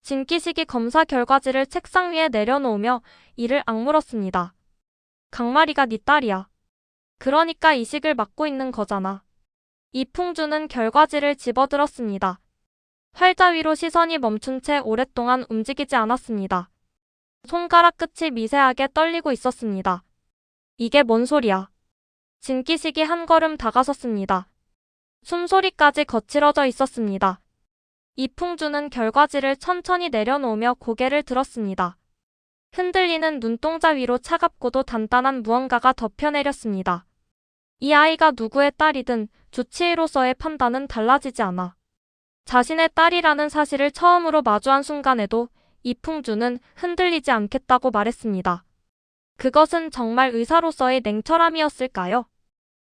진기식이 검사 결과지를 책상 위에 내려놓으며 이를 악물었습니다. 강마리가 네 딸이야. 그러니까 이식을 막고 있는 거잖아. 이풍주는 결과지를 집어들었습니다. 활자 위로 시선이 멈춘 채 오랫동안 움직이지 않았습니다. 손가락 끝이 미세하게 떨리고 있었습니다. 이게 뭔 소리야? 진기식이 한 걸음 다가섰습니다. 숨소리까지 거칠어져 있었습니다. 이풍주는 결과지를 천천히 내려놓으며 고개를 들었습니다. 흔들리는 눈동자 위로 차갑고도 단단한 무언가가 덮여내렸습니다. 이 아이가 누구의 딸이든 주치의로서의 판단은 달라지지 않아. 자신의 딸이라는 사실을 처음으로 마주한 순간에도 이풍주는 흔들리지 않겠다고 말했습니다. 그것은 정말 의사로서의 냉철함이었을까요?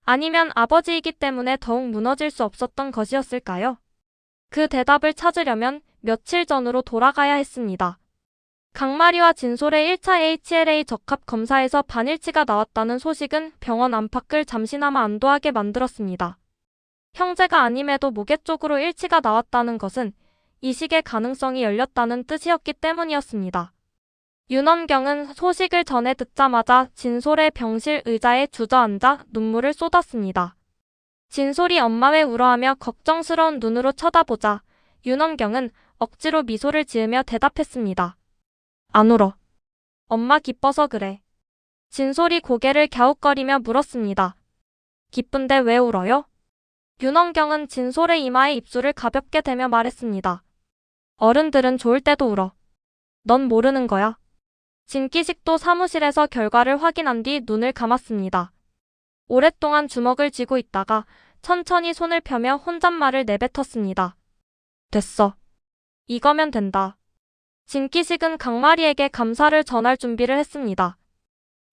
아니면 아버지이기 때문에 더욱 무너질 수 없었던 것이었을까요? 그 대답을 찾으려면 며칠 전으로 돌아가야 했습니다. 강마리와 진솔의 1차 HLA 적합 검사에서 반일치가 나왔다는 소식은 병원 안팎을 잠시나마 안도하게 만들었습니다. 형제가 아님에도 모계 쪽으로 일치가 나왔다는 것은 이식의 가능성이 열렸다는 뜻이었기 때문이었습니다. 윤원경은 소식을 전해 듣자마자 진솔의 병실 의자에 주저앉아 눈물을 쏟았습니다. 진솔이 엄마 왜 울어하며 걱정스러운 눈으로 쳐다보자 윤원경은 억지로 미소를 지으며 대답했습니다. 안 울어. 엄마 기뻐서 그래. 진솔이 고개를 갸웃거리며 물었습니다. 기쁜데 왜 울어요? 윤원경은 진솔의 이마에 입술을 가볍게 대며 말했습니다. 어른들은 좋을 때도 울어. 넌 모르는 거야. 진기식도 사무실에서 결과를 확인한 뒤 눈을 감았습니다. 오랫동안 주먹을 쥐고 있다가 천천히 손을 펴며 혼잣말을 내뱉었습니다. 됐어. 이거면 된다. 진기식은 강마리에게 감사를 전할 준비를 했습니다.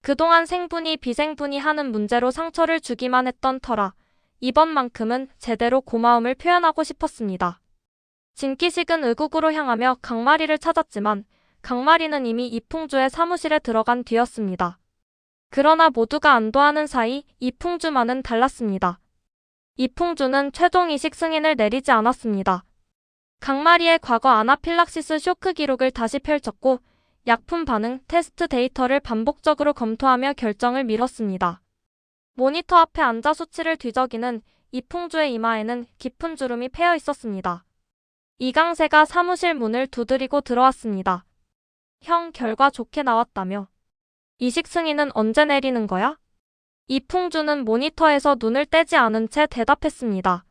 그동안 생분이 비생분이 하는 문제로 상처를 주기만 했던 터라 이번만큼은 제대로 고마움을 표현하고 싶었습니다. 진기식은 의국으로 향하며 강마리를 찾았지만 강마리는 이미 이풍주의 사무실에 들어간 뒤였습니다. 그러나 모두가 안도하는 사이 이풍주만은 달랐습니다. 이풍주는 최종 이식 승인을 내리지 않았습니다. 강마리의 과거 아나필락시스 쇼크 기록을 다시 펼쳤고 약품 반응 테스트 데이터를 반복적으로 검토하며 결정을 미뤘습니다. 모니터 앞에 앉아 수치를 뒤적이는 이풍주의 이마에는 깊은 주름이 패여 있었습니다. 이강세가 사무실 문을 두드리고 들어왔습니다. 형, 결과 좋게 나왔다며. 이식 승인은 언제 내리는 거야? 이풍주는 모니터에서 눈을 떼지 않은 채 대답했습니다.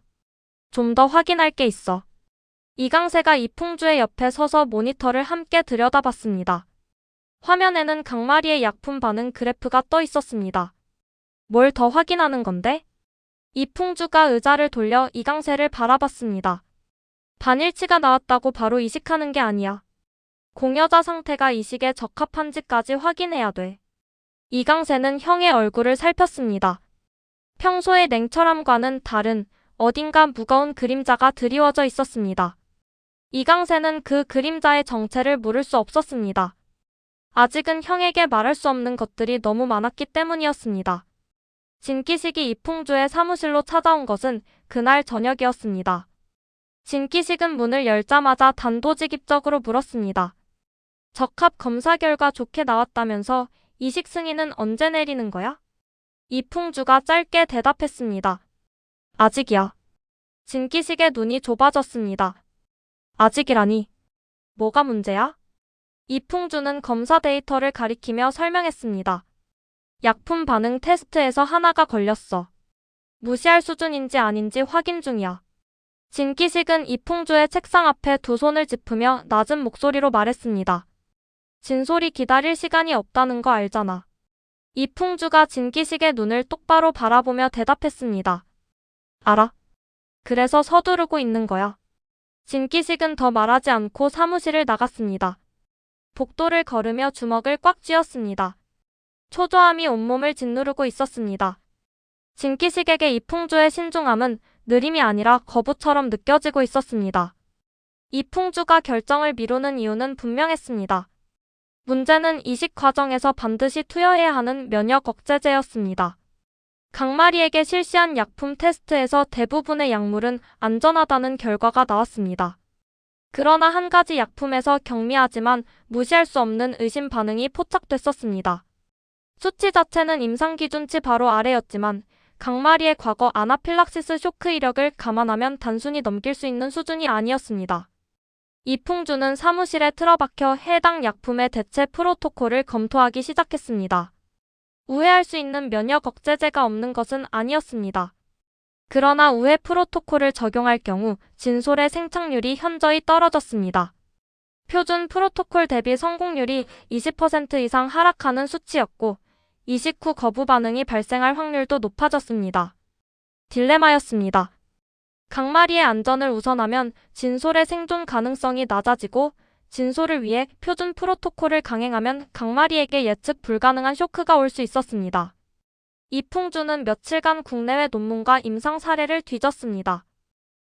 좀 더 확인할 게 있어. 이강세가 이풍주의 옆에 서서 모니터를 함께 들여다봤습니다. 화면에는 강마리의 약품 반응 그래프가 떠 있었습니다. 뭘 더 확인하는 건데? 이풍주가 의자를 돌려 이강세를 바라봤습니다. 반일치가 나왔다고 바로 이식하는 게 아니야. 공여자 상태가 이식에 적합한지까지 확인해야 돼. 이강세는 형의 얼굴을 살폈습니다. 평소의 냉철함과는 다른 어딘가 무거운 그림자가 드리워져 있었습니다. 이강세는 그 그림자의 정체를 물을 수 없었습니다. 아직은 형에게 말할 수 없는 것들이 너무 많았기 때문이었습니다. 진기식이 이풍주의 사무실로 찾아온 것은 그날 저녁이었습니다. 진기식은 문을 열자마자 단도직입적으로 물었습니다. 적합 검사 결과 좋게 나왔다면서 이식 승인은 언제 내리는 거야? 이풍주가 짧게 대답했습니다. 아직이야. 진기식의 눈이 좁아졌습니다. 아직이라니. 뭐가 문제야? 이풍주는 검사 데이터를 가리키며 설명했습니다. 약품 반응 테스트에서 하나가 걸렸어. 무시할 수준인지 아닌지 확인 중이야. 진기식은 이풍주의 책상 앞에 두 손을 짚으며 낮은 목소리로 말했습니다. 진솔이 기다릴 시간이 없다는 거 알잖아. 이풍주가 진기식의 눈을 똑바로 바라보며 대답했습니다. 알아. 그래서 서두르고 있는 거야. 진기식은 더 말하지 않고 사무실을 나갔습니다. 복도를 걸으며 주먹을 꽉 쥐었습니다. 초조함이 온몸을 짓누르고 있었습니다. 진기식에게 이풍주의 신중함은 느림이 아니라 거부처럼 느껴지고 있었습니다. 이풍주가 결정을 미루는 이유는 분명했습니다. 문제는 이식 과정에서 반드시 투여해야 하는 면역 억제제였습니다. 강마리에게 실시한 약품 테스트에서 대부분의 약물은 안전하다는 결과가 나왔습니다. 그러나 한 가지 약품에서 경미하지만 무시할 수 없는 의심 반응이 포착됐었습니다. 수치 자체는 임상 기준치 바로 아래였지만 강마리의 과거 아나필락시스 쇼크 이력을 감안하면 단순히 넘길 수 있는 수준이 아니었습니다. 이풍주는 사무실에 틀어박혀 해당 약품의 대체 프로토콜을 검토하기 시작했습니다. 우회할 수 있는 면역 억제제가 없는 것은 아니었습니다. 그러나 우회 프로토콜을 적용할 경우 진솔의 생착률이 현저히 떨어졌습니다. 표준 프로토콜 대비 성공률이 20% 이상 하락하는 수치였고 이식 후 거부 반응이 발생할 확률도 높아졌습니다. 딜레마였습니다. 강마리의 안전을 우선하면 진솔의 생존 가능성이 낮아지고 진솔을 위해 표준 프로토콜을 강행하면 강마리에게 예측 불가능한 쇼크가 올 수 있었습니다. 이풍주는 며칠간 국내외 논문과 임상 사례를 뒤졌습니다.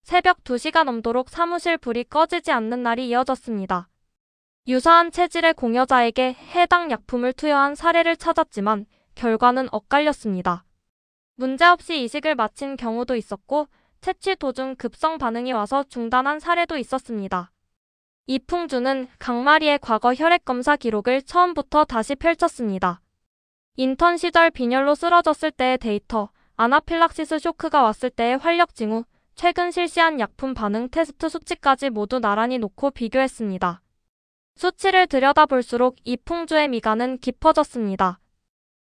새벽 2시가 넘도록 사무실 불이 꺼지지 않는 날이 이어졌습니다. 유사한 체질의 공여자에게 해당 약품을 투여한 사례를 찾았지만 결과는 엇갈렸습니다. 문제없이 이식을 마친 경우도 있었고 채취 도중 급성 반응이 와서 중단한 사례도 있었습니다. 이풍주는 강마리의 과거 혈액 검사 기록을 처음부터 다시 펼쳤습니다. 인턴 시절 빈혈로 쓰러졌을 때의 데이터, 아나필락시스 쇼크가 왔을 때의 활력 징후, 최근 실시한 약품 반응 테스트 수치까지 모두 나란히 놓고 비교했습니다. 수치를 들여다볼수록 이풍주의 미간은 깊어졌습니다.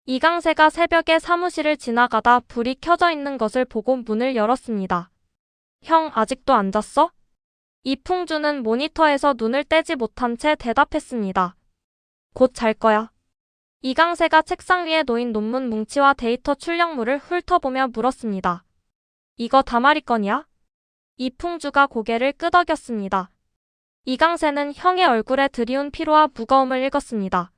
이강세가 새벽에 사무실을 지나가다 불이 켜져 있는 것을 보고 문을 열었습니다. 형, 아직도 안 잤어? 이풍주는 모니터에서 눈을 떼지 못한 채 대답했습니다. 곧 잘 거야. 이강세가 책상 위에 놓인 논문 뭉치와 데이터 출력물을 훑어보며 물었습니다. 이거 다마리 건이야? 이풍주가 고개를 끄덕였습니다. 이강세는 형의 얼굴에 드리운 피로와 무거움을 읽었습니다.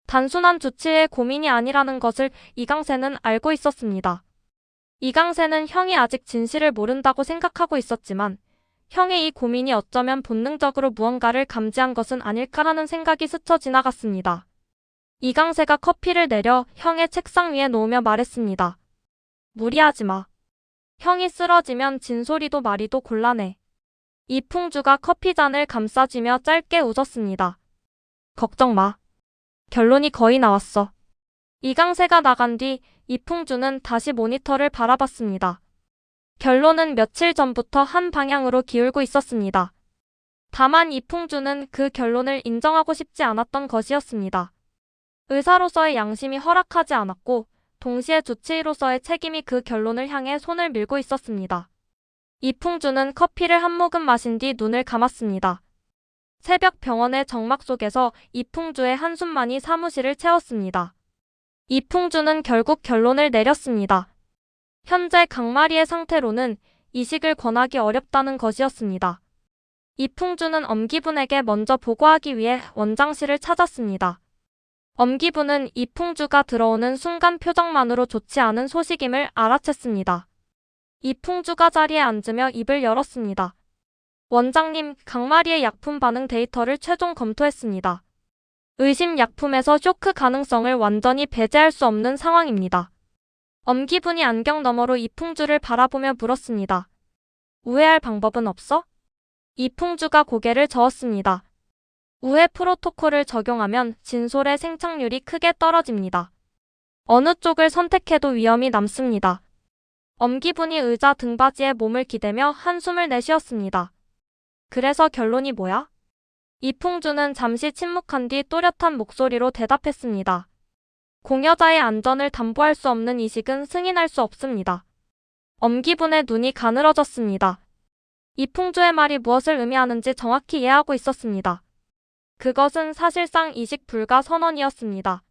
단순한 주치의 고민이 아니라는 것을 이강세는 알고 있었습니다. 이강세는 형이 아직 진실을 모른다고 생각하고 있었지만 형의 이 고민이 어쩌면 본능적으로 무언가를 감지한 것은 아닐까라는 생각이 스쳐 지나갔습니다. 이강세가 커피를 내려 형의 책상 위에 놓으며 말했습니다. 무리하지 마. 형이 쓰러지면 진솔이도 마리도 곤란해. 이풍주가 커피잔을 감싸쥐며 짧게 웃었습니다. 걱정 마. 결론이 거의 나왔어. 이강세가 나간 뒤 이풍주는 다시 모니터를 바라봤습니다. 결론은 며칠 전부터 한 방향으로 기울고 있었습니다. 다만 이풍주는 그 결론을 인정하고 싶지 않았던 것이었습니다. 의사로서의 양심이 허락하지 않았고 동시에 주치의로서의 책임이 그 결론을 향해 손을 밀고 있었습니다. 이풍주는 커피를 한 모금 마신 뒤 눈을 감았습니다. 새벽 병원의 정막 속에서 이풍주의 한숨만이 사무실을 채웠습니다. 이풍주는 결국 결론을 내렸습니다. 현재 강마리의 상태로는 이식을 권하기 어렵다는 것이었습니다. 이풍주는 엄기분에게 먼저 보고하기 위해 원장실을 찾았습니다. 엄기분은 이풍주가 들어오는 순간 표정만으로 좋지 않은 소식임을 알아챘습니다. 이풍주가 자리에 앉으며 입을 열었습니다. 원장님, 강마리의 약품 반응 데이터를 최종 검토했습니다. 의심 약품에서 쇼크 가능성을 완전히 배제할 수 없는 상황입니다. 엄기분이 안경 너머로 이풍주를 바라보며 물었습니다. 우회할 방법은 없어? 이풍주가 고개를 저었습니다. 우회 프로토콜을 적용하면 진솔의 생착률이 크게 떨어집니다. 어느 쪽을 선택해도 위험이 남습니다. 엄기분이 의자 등받이에 몸을 기대며 한숨을 내쉬었습니다. 그래서 결론이 뭐야? 이풍주는 잠시 침묵한 뒤 또렷한 목소리로 대답했습니다. 공여자의 안전을 담보할 수 없는 이식은 승인할 수 없습니다. 엄기분의 눈이 가늘어졌습니다. 이풍주의 말이 무엇을 의미하는지 정확히 이해하고 있었습니다. 그것은 사실상 이식 불가 선언이었습니다.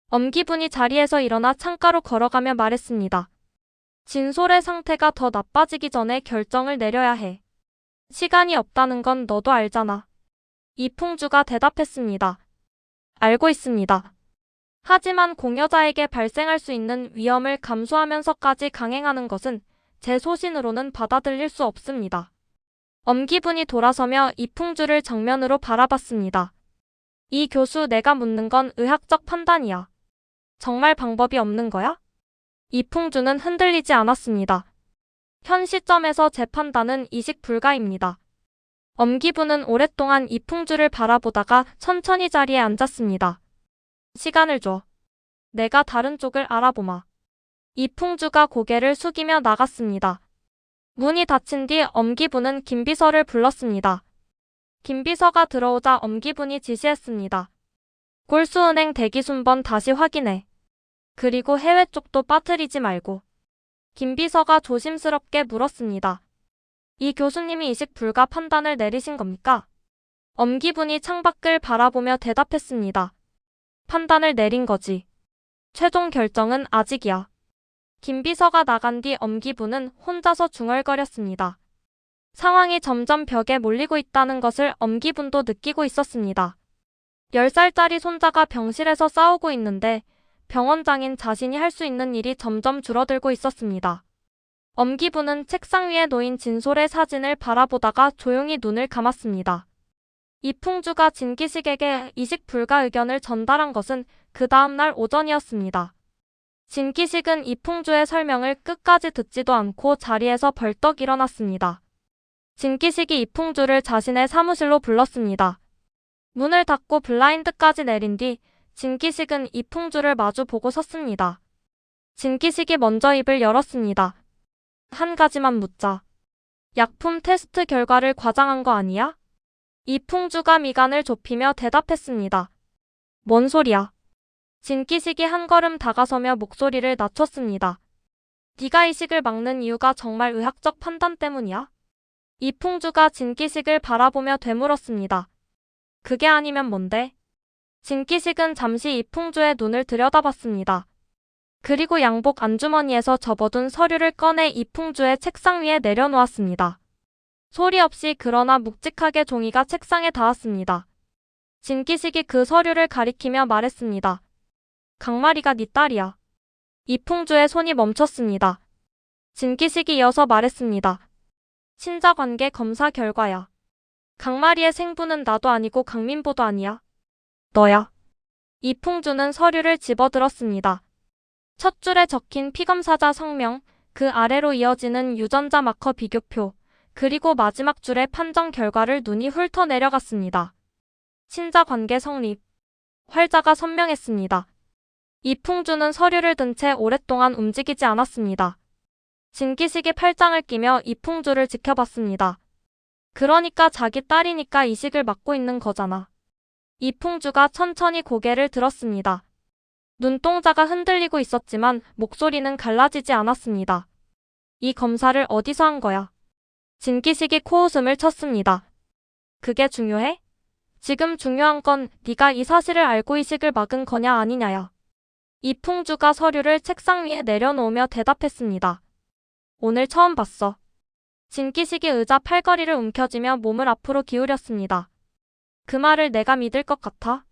엄기분이 자리에서 일어나 창가로 걸어가며 말했습니다. 진솔의 상태가 더 나빠지기 전에 결정을 내려야 해. 시간이 없다는 건 너도 알잖아. 이풍주가 대답했습니다. 알고 있습니다. 하지만 공여자에게 발생할 수 있는 위험을 감수하면서까지 강행하는 것은 제 소신으로는 받아들일 수 없습니다. 엄기분이 돌아서며 이풍주를 정면으로 바라봤습니다. 이 교수, 내가 묻는 건 의학적 판단이야. 정말 방법이 없는 거야? 이풍주는 흔들리지 않았습니다. 현 시점에서 제 판단은 이식 불가입니다. 엄기부는 오랫동안 이풍주를 바라보다가 천천히 자리에 앉았습니다. 시간을 줘. 내가 다른 쪽을 알아보마. 이풍주가 고개를 숙이며 나갔습니다. 문이 닫힌 뒤 엄기부는 김비서를 불렀습니다. 김비서가 들어오자 엄기분이 지시했습니다. 골수은행 대기순번 다시 확인해. 그리고 해외 쪽도 빠뜨리지 말고. 김비서가 조심스럽게 물었습니다. 이 교수님이 이식 불가 판단을 내리신 겁니까? 엄기분이 창밖을 바라보며 대답했습니다. 판단을 내린 거지. 최종 결정은 아직이야. 김비서가 나간 뒤 엄기분은 혼자서 중얼거렸습니다. 상황이 점점 벽에 몰리고 있다는 것을 엄기분도 느끼고 있었습니다. 10살짜리 손자가 병실에서 싸우고 있는데 병원장인 자신이 할 수 있는 일이 점점 줄어들고 있었습니다. 엄기분은 책상 위에 놓인 진솔의 사진을 바라보다가 조용히 눈을 감았습니다. 이풍주가 진기식에게 이식 불가 의견을 전달한 것은 그 다음날 오전이었습니다. 진기식은 이풍주의 설명을 끝까지 듣지도 않고 자리에서 벌떡 일어났습니다. 진기식이 이풍주를 자신의 사무실로 불렀습니다. 문을 닫고 블라인드까지 내린 뒤 진기식은 이풍주를 마주 보고 섰습니다. 진기식이 먼저 입을 열었습니다. 한 가지만 묻자. 약품 테스트 결과를 과장한 거 아니야? 이풍주가 미간을 좁히며 대답했습니다. 뭔 소리야? 진기식이 한 걸음 다가서며 목소리를 낮췄습니다. 네가 이식을 막는 이유가 정말 의학적 판단 때문이야? 이풍주가 진기식을 바라보며 되물었습니다. 그게 아니면 뭔데? 진기식은 잠시 이풍주의 눈을 들여다봤습니다. 그리고 양복 안주머니에서 접어둔 서류를 꺼내 이풍주의 책상 위에 내려놓았습니다. 소리 없이 그러나 묵직하게 종이가 책상에 닿았습니다. 진기식이 그 서류를 가리키며 말했습니다. 강마리가 네 딸이야. 이풍주의 손이 멈췄습니다. 진기식이 이어서 말했습니다. 친자관계 검사 결과야. 강마리의 생부는 나도 아니고 강민보도 아니야. 너야. 이풍주는 서류를 집어들었습니다. 첫 줄에 적힌 피검사자 성명, 그 아래로 이어지는 유전자 마커 비교표, 그리고 마지막 줄의 판정 결과를 눈이 훑어 내려갔습니다. 친자관계 성립. 활자가 선명했습니다. 이풍주는 서류를 든 채 오랫동안 움직이지 않았습니다. 진기식이 팔짱을 끼며 이풍주를 지켜봤습니다. 그러니까 자기 딸이니까 이식을 막고 있는 거잖아. 이풍주가 천천히 고개를 들었습니다. 눈동자가 흔들리고 있었지만 목소리는 갈라지지 않았습니다. 이 검사를 어디서 한 거야? 진기식이 코웃음을 쳤습니다. 그게 중요해? 지금 중요한 건 네가 이 사실을 알고 이식을 막은 거냐 아니냐야. 이풍주가 서류를 책상 위에 내려놓으며 대답했습니다. 오늘 처음 봤어. 진기식이 의자 팔걸이를 움켜쥐며 몸을 앞으로 기울였습니다. 그 말을 내가 믿을 것 같아?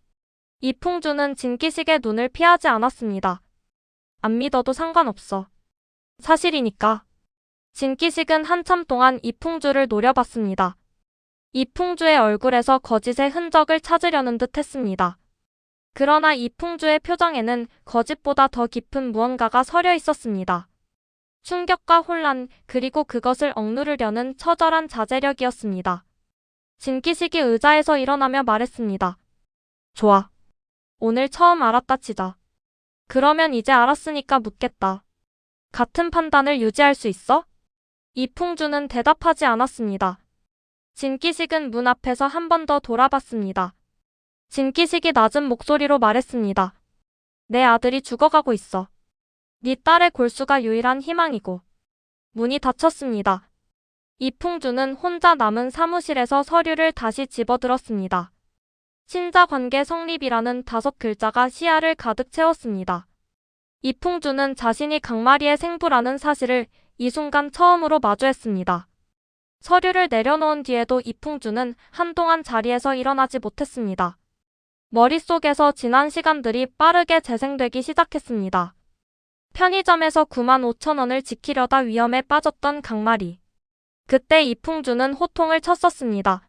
이풍주는 진기식의 눈을 피하지 않았습니다. 안 믿어도 상관없어. 사실이니까. 진기식은 한참 동안 이풍주를 노려봤습니다. 이풍주의 얼굴에서 거짓의 흔적을 찾으려는 듯 했습니다. 그러나 이풍주의 표정에는 거짓보다 더 깊은 무언가가 서려 있었습니다. 충격과 혼란, 그리고 그것을 억누르려는 처절한 자제력이었습니다. 진기식이 의자에서 일어나며 말했습니다. 좋아. 오늘 처음 알았다 치자. 그러면 이제 알았으니까 묻겠다. 같은 판단을 유지할 수 있어? 이풍주는 대답하지 않았습니다. 진기식은 문 앞에서 한 번 더 돌아봤습니다. 진기식이 낮은 목소리로 말했습니다. 내 아들이 죽어가고 있어. 네 딸의 골수가 유일한 희망이고. 문이 닫혔습니다. 이풍주는 혼자 남은 사무실에서 서류를 다시 집어들었습니다. 친자관계 성립이라는 5글자가 시야를 가득 채웠습니다. 이풍주는 자신이 강마리의 생부라는 사실을 이 순간 처음으로 마주했습니다. 서류를 내려놓은 뒤에도 이풍주는 한동안 자리에서 일어나지 못했습니다. 머릿속에서 지난 시간들이 빠르게 재생되기 시작했습니다. 편의점에서 95,000원을 지키려다 위험에 빠졌던 강마리. 그때 이풍주는 호통을 쳤었습니다.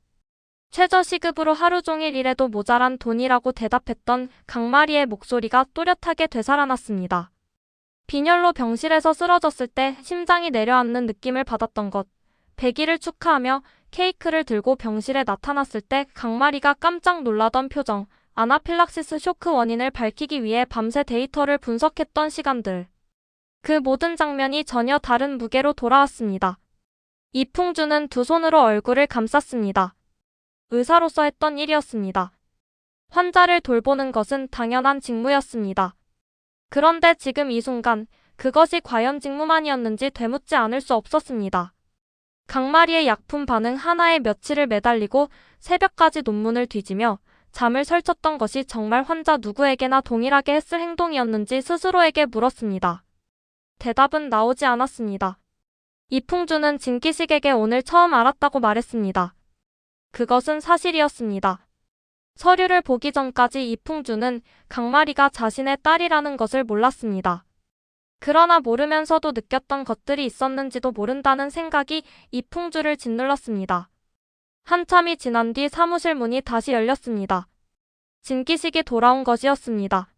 최저시급으로 하루 종일 일해도 모자란 돈이라고 대답했던 강마리의 목소리가 또렷하게 되살아났습니다. 빈혈로 병실에서 쓰러졌을 때 심장이 내려앉는 느낌을 받았던 것, 100일을 축하하며 케이크를 들고 병실에 나타났을 때 강마리가 깜짝 놀라던 표정, 아나필락시스 쇼크 원인을 밝히기 위해 밤새 데이터를 분석했던 시간들. 그 모든 장면이 전혀 다른 무게로 돌아왔습니다. 이풍주는 두 손으로 얼굴을 감쌌습니다. 의사로서 했던 일이었습니다. 환자를 돌보는 것은 당연한 직무였습니다. 그런데 지금 이 순간 그것이 과연 직무만이었는지 되묻지 않을 수 없었습니다. 강마리의 약품 반응 하나에 며칠을 매달리고 새벽까지 논문을 뒤지며 잠을 설쳤던 것이 정말 환자 누구에게나 동일하게 했을 행동이었는지 스스로에게 물었습니다. 대답은 나오지 않았습니다. 이풍주는 진기식에게 오늘 처음 알았다고 말했습니다. 그것은 사실이었습니다. 서류를 보기 전까지 이풍주는 강마리가 자신의 딸이라는 것을 몰랐습니다. 그러나 모르면서도 느꼈던 것들이 있었는지도 모른다는 생각이 이풍주를 짓눌렀습니다. 한참이 지난 뒤 사무실 문이 다시 열렸습니다. 진기식이 돌아온 것이었습니다.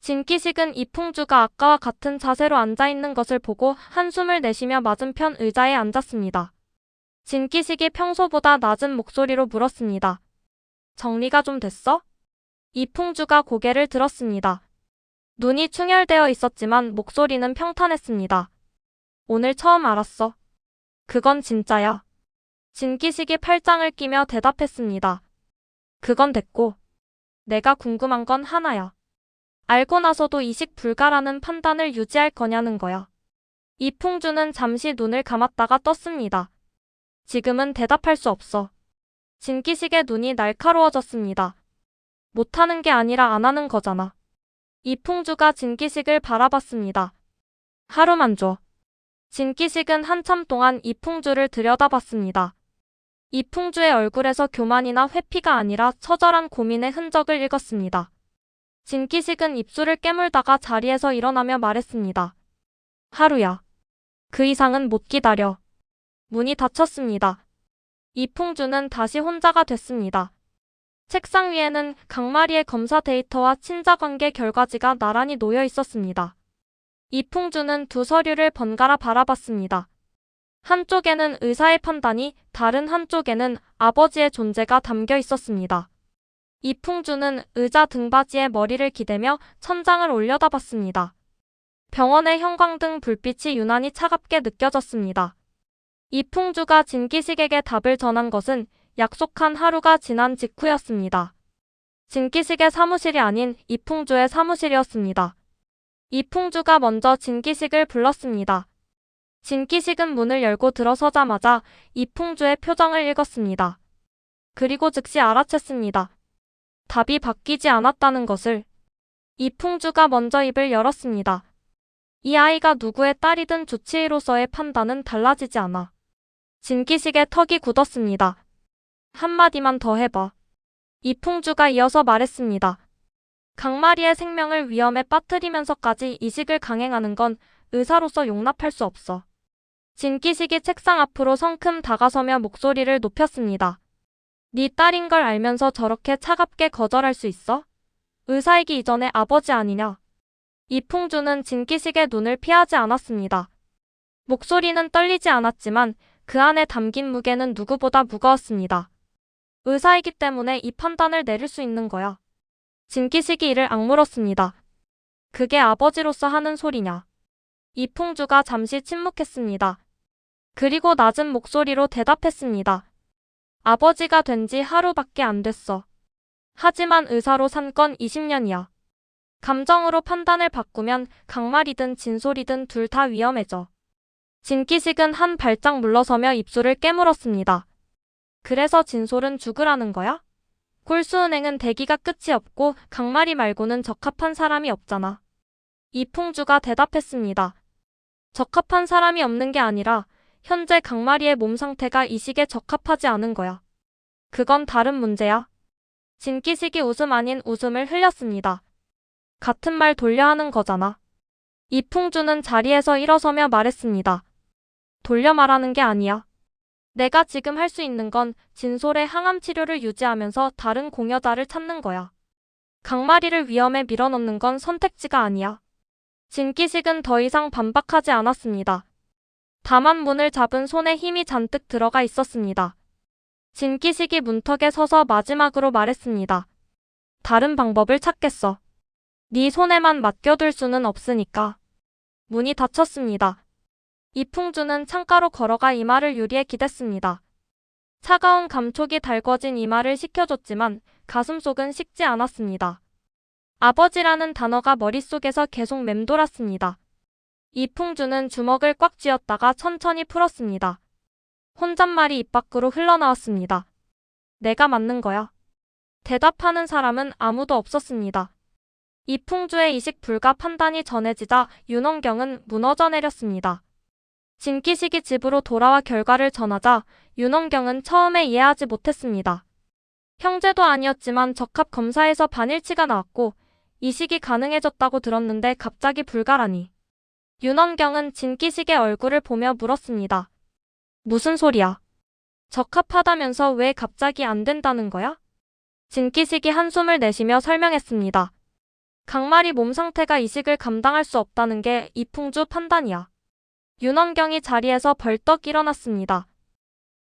진기식은 이풍주가 아까와 같은 자세로 앉아있는 것을 보고 한숨을 내쉬며 맞은편 의자에 앉았습니다. 진기식이 평소보다 낮은 목소리로 물었습니다. 정리가 좀 됐어? 이풍주가 고개를 들었습니다. 눈이 충혈되어 있었지만 목소리는 평탄했습니다. 오늘 처음 알았어. 그건 진짜야. 진기식이 팔짱을 끼며 대답했습니다. 그건 됐고. 내가 궁금한 건 하나야. 알고 나서도 이식 불가라는 판단을 유지할 거냐는 거야. 이풍주는 잠시 눈을 감았다가 떴습니다. 지금은 대답할 수 없어. 진기식의 눈이 날카로워졌습니다. 못하는 게 아니라 안 하는 거잖아. 이풍주가 진기식을 바라봤습니다. 하루만 줘. 진기식은 한참 동안 이풍주를 들여다봤습니다. 이풍주의 얼굴에서 교만이나 회피가 아니라 처절한 고민의 흔적을 읽었습니다. 진기식은 입술을 깨물다가 자리에서 일어나며 말했습니다. 하루야. 그 이상은 못 기다려. 문이 닫혔습니다. 이풍주는 다시 혼자가 됐습니다. 책상 위에는 강마리의 검사 데이터와 친자관계 결과지가 나란히 놓여 있었습니다. 이풍주는 두 서류를 번갈아 바라봤습니다. 한쪽에는 의사의 판단이, 다른 한쪽에는 아버지의 존재가 담겨 있었습니다. 이풍주는 의자 등받이에 머리를 기대며 천장을 올려다봤습니다. 병원의 형광등 불빛이 유난히 차갑게 느껴졌습니다. 이풍주가 진기식에게 답을 전한 것은 약속한 하루가 지난 직후였습니다. 진기식의 사무실이 아닌 이풍주의 사무실이었습니다. 이풍주가 먼저 진기식을 불렀습니다. 진기식은 문을 열고 들어서자마자 이풍주의 표정을 읽었습니다. 그리고 즉시 알아챘습니다. 답이 바뀌지 않았다는 것을. 이풍주가 먼저 입을 열었습니다. 이 아이가 누구의 딸이든 주치의로서의 판단은 달라지지 않아. 진기식의 턱이 굳었습니다. 한마디만 더 해봐. 이풍주가 이어서 말했습니다. 강마리의 생명을 위험에 빠뜨리면서까지 이식을 강행하는 건 의사로서 용납할 수 없어. 진기식이 책상 앞으로 성큼 다가서며 목소리를 높였습니다. 네 딸인 걸 알면서 저렇게 차갑게 거절할 수 있어? 의사이기 이전에 아버지 아니냐? 이풍주는 진기식의 눈을 피하지 않았습니다. 목소리는 떨리지 않았지만 그 안에 담긴 무게는 누구보다 무거웠습니다. 의사이기 때문에 이 판단을 내릴 수 있는 거야. 진기식이 이를 악물었습니다. 그게 아버지로서 하는 소리냐? 이풍주가 잠시 침묵했습니다. 그리고 낮은 목소리로 대답했습니다. 아버지가 된 지 하루밖에 안 됐어. 하지만 의사로 산 건 20년이야. 감정으로 판단을 바꾸면 강말이든 진솔이든 둘 다 위험해져. 진기식은 한 발짝 물러서며 입술을 깨물었습니다. 그래서 진솔은 죽으라는 거야? 골수은행은 대기가 끝이 없고 강마리 말고는 적합한 사람이 없잖아. 이풍주가 대답했습니다. 적합한 사람이 없는 게 아니라 현재 강마리의 몸 상태가 이식에 적합하지 않은 거야. 그건 다른 문제야. 진기식이 웃음 아닌 웃음을 흘렸습니다. 같은 말 돌려 하는 거잖아. 이풍주는 자리에서 일어서며 말했습니다. 돌려 말하는 게 아니야. 내가 지금 할 수 있는 건 진솔의 항암 치료를 유지하면서 다른 공여자를 찾는 거야. 강마리를 위험에 밀어넣는 건 선택지가 아니야. 진기식은 더 이상 반박하지 않았습니다. 다만 문을 잡은 손에 힘이 잔뜩 들어가 있었습니다. 진기식이 문턱에 서서 마지막으로 말했습니다. 다른 방법을 찾겠어. 네 손에만 맡겨둘 수는 없으니까. 문이 닫혔습니다. 이풍주는 창가로 걸어가 이마를 유리에 기댔습니다. 차가운 감촉이 달궈진 이마를 식혀줬지만 가슴속은 식지 않았습니다. 아버지라는 단어가 머릿속에서 계속 맴돌았습니다. 이풍주는 주먹을 꽉 쥐었다가 천천히 풀었습니다. 혼잣말이 입 밖으로 흘러나왔습니다. 내가 맞는 거야. 대답하는 사람은 아무도 없었습니다. 이풍주의 이식 불가 판단이 전해지자 윤원경은 무너져 내렸습니다. 진기식이 집으로 돌아와 결과를 전하자 윤원경은 처음에 이해하지 못했습니다. 형제도 아니었지만 적합 검사에서 반일치가 나왔고 이식이 가능해졌다고 들었는데 갑자기 불가라니. 윤원경은 진기식의 얼굴을 보며 물었습니다. 무슨 소리야? 적합하다면서 왜 갑자기 안 된다는 거야? 진기식이 한숨을 내쉬며 설명했습니다. 강말이 몸 상태가 이식을 감당할 수 없다는 게 이풍주 판단이야. 윤원경이 자리에서 벌떡 일어났습니다.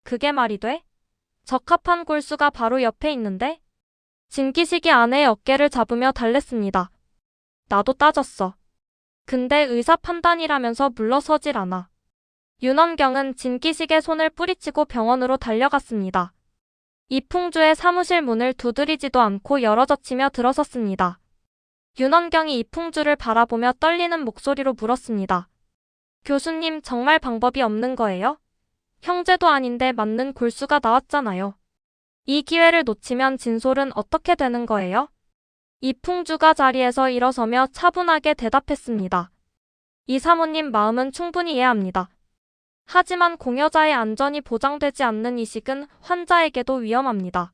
그게 말이 돼? 적합한 골수가 바로 옆에 있는데? 진기식이 아내의 어깨를 잡으며 달랬습니다. 나도 따졌어. 근데 의사 판단이라면서 물러서질 않아. 윤원경은 진기식의 손을 뿌리치고 병원으로 달려갔습니다. 이풍주의 사무실 문을 두드리지도 않고 열어젖히며 들어섰습니다. 윤원경이 이풍주를 바라보며 떨리는 목소리로 물었습니다. 교수님, 정말 방법이 없는 거예요? 형제도 아닌데 맞는 골수가 나왔잖아요. 이 기회를 놓치면 진솔은 어떻게 되는 거예요? 이풍주가 자리에서 일어서며 차분하게 대답했습니다. 이 사모님 마음은 충분히 이해합니다. 하지만 공여자의 안전이 보장되지 않는 이식은 환자에게도 위험합니다.